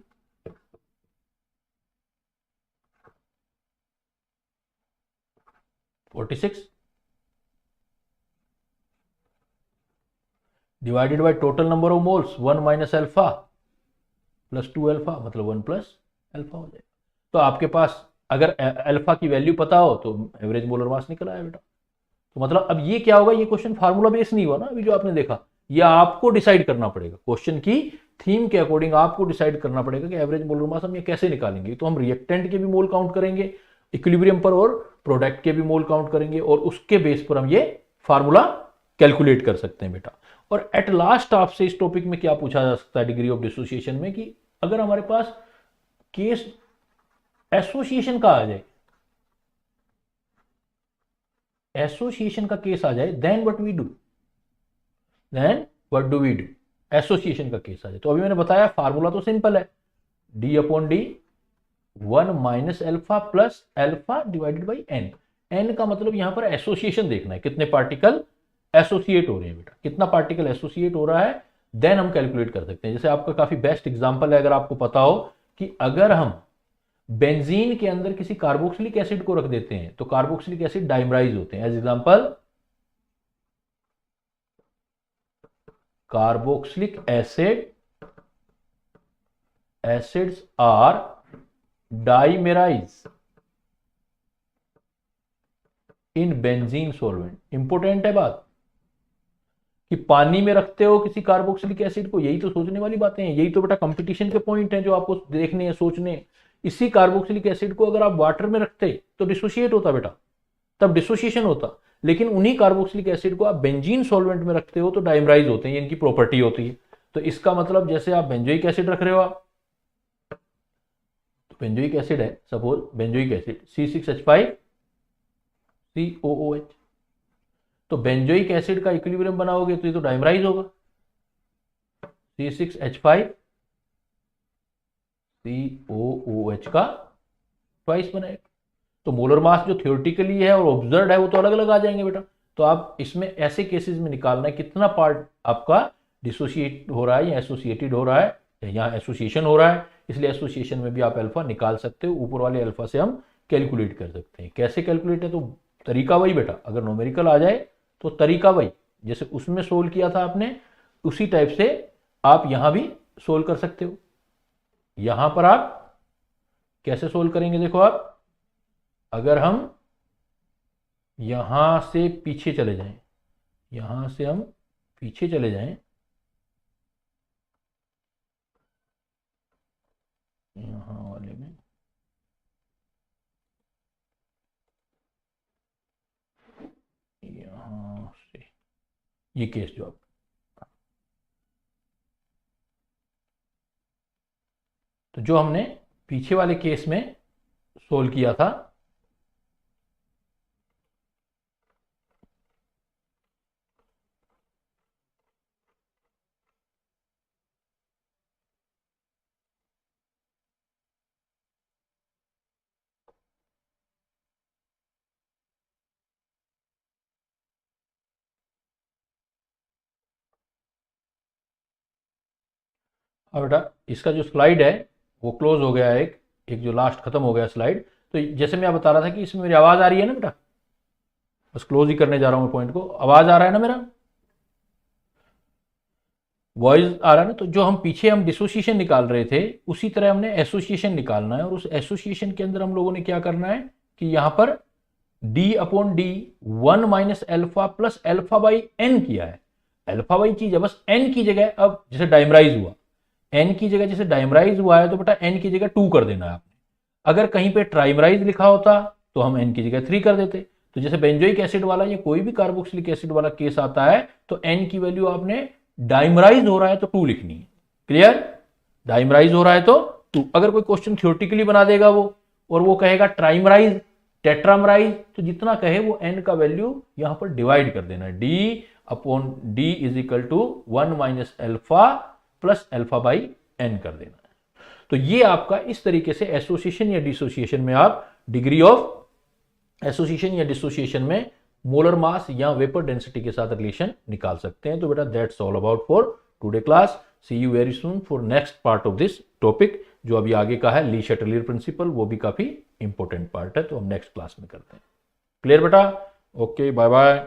46 divided by total number of moles 1 minus alpha plus 2 alpha, मतलब 1 प्लस अल्फा हो जाएगा। तो आपके पास अगर अल्फा की वैल्यू पता हो तो एवरेज मोलर मास निकल आया बेटा। तो मतलब अब ये क्या होगा, ये क्वेश्चन फार्मूला बेस नहीं हुआ ना अभी जो आपने देखा, ये आपको डिसाइड करना पड़ेगा। क्वेश्चन की थीम के अकॉर्डिंग आपको डिसाइड करना पड़ेगा कि एवरेज मोलर मास हम ये कैसे निकालेंगे। तो हम रिएक्टेंट के भी मोल काउंट करेंगे इक्विलिब्रियम पर और प्रोडक्ट के भी मोल काउंट करेंगे, और उसके बेस पर हम ये फार्मूला कैलकुलेट कर सकते हैं बेटा। और एट लास्ट आपसे इस टॉपिक में क्या पूछा जा सकता है डिग्री ऑफ डिसोसिएशन में, कि अगर हमारे पास केस एसोसिएशन का आ जाए, एसोसिएशन का केस आ जाए, then what we do, then what do we do, association का केस आ जाए। तो अभी मैंने बताया फार्मूला तो सिंपल है, d upon D 1 minus alpha plus alpha divided by n. N का मतलब यहां पर एसोसिएशन देखना है, कितने पार्टिकल एसोसिएट हो रहे हैं बेटा, कितना पार्टिकल एसोसिएट हो रहा है, देन हम कैलकुलेट कर सकते हैं। जैसे आपका काफी बेस्ट एग्जांपल है, अगर आपको पता हो कि अगर हम बेंजीन के अंदर किसी कार्बोक्सिलिक एसिड को रख देते हैं तो कार्बोक्सिलिक एसिड डाइमराइज होते हैं। As example carboxylic acids are dimerise in benzene solvent. Important है बात कि पानी में रखते हो किसी कार्बोक्सिलिक एसिड को, यही तो सोचने वाली बातें हैं, यही तो बेटा कंपटीशन के पॉइंट हैं जो आपको देखने हैं, सोचने। इसी कार्बोक्सिलिक एसिड को अगर आप वाटर में रखते तो डिसोशिएट होता बेटा, तब डिसोसिएशन होता। लेकिन उन्हीं कार्बोक्सिलिक एसिड को आप बेंजीन सॉल्वेंट में रखते हो तो डाइमराइज होते हैं, इनकी प्रॉपर्टी होती है। तो इसका मतलब जैसे आप बेंजोइक एसिड रख रहे हो आप, तो बेंजोइक एसिड है, सपोज बेंजोइक एसिड C6H5COOH, तो बेंजोइक एसिड का इक्विलिब्रियम बनाओगे तो ये तो डाइमराइज होगा, C6H5COOH का ट्वाइस बनाएगा। तो मोलर मास जो थ्योरेटिकली है और ऑब्जर्व्ड है वो तो अलग अलग आ जाएंगे बेटा। तो आप इसमें ऐसे केसेस में निकालना है कितना पार्ट आपका डिसोशिएट हो रहा है या एसोसिएटेड हो रहा है, यहाँ एसोसिएशन हो रहा है, इसलिए एसोसिएशन में भी आप अल्फा निकाल सकते हो। ऊपर वाले अल्फा से हम कैलकुलेट कर सकते हैं। कैसे कैलकुलेट है तो तरीका वही बेटा, अगर नोमेरिकल आ जाए तो तरीका वही, जैसे उसमें सोल्व किया था आपने उसी टाइप से आप यहां भी सोल्व कर सकते हो। यहां पर आप कैसे सोल्व करेंगे, देखो आप, अगर हम यहां से पीछे चले जाएं, यहां से हम पीछे चले जाएं, यहां वाले में यहां से ये केस जो आप, तो जो हमने पीछे वाले केस में सोल्व किया था, अब बेटा इसका जो स्लाइड है वो क्लोज हो गया है, एक जो लास्ट खत्म हो गया स्लाइड। तो जैसे मैं बता रहा था कि इसमें मेरी आवाज आ रही है ना बेटा, बस क्लोज ही करने जा रहा हूं पॉइंट को। आवाज आ रहा है ना, मेरा वॉइस आ रहा है ना। तो जो हम पीछे हम डिसोसिएशन निकाल रहे थे उसी तरह हमने एसोसिएशन निकालना है, और उस एसोसिएशन के अंदर हम लोगों ने क्या करना है कि यहां पर D/D 1 minus alpha plus alpha by n किया है। एल्फा बाई चीज है, बस एन की जगह, अब जैसे डाइमराइज हुआ एन की जगह, जैसे डाइमराइज हुआ है तो बेटा एन की जगह 2 कर देना है आपने। अगर कहीं पे ट्राइमराइज लिखा होता तो हम एन की जगह 3 कर देते। तो जैसे बेंजोइक एसिड वाला या कोई भी कार्बोक्सिलिक एसिड वाला केस आता है तो एन की वैल्यू आपने, डाइमराइज हो रहा है तो 2 लिखनी है। क्लियर, डाइमराइज हो रहा है तो 2। अगर कोई क्वेश्चन थ्योरेटिकली बना देगा वो और वो कहेगा ट्राइमराइज, टेट्रामराइज, तो जितना कहे वो एन का वैल्यू यहां पर डिवाइड कर देना है। D/D is equal to 1 minus alpha plus alpha by n कर देना है। तो ये आपका इस तरीके से एसोसिएशन या डिसोसिएशन में आप डिग्री ऑफ एसोसिएशन या डिसोसिएशन में मोलर मास या वेपर डेंसिटी के साथ रिलेशन निकाल सकते हैं। तो बेटा that's all about for today class. See you very soon for next part of this topic, जो अभी आगे का है ली शैटेलियर प्रिंसिपल, वो भी काफी इंपॉर्टेंट पार्ट है, तो हम नेक्स्ट क्लास में करते हैं। क्लियर बेटा, ओके, बाय बाय।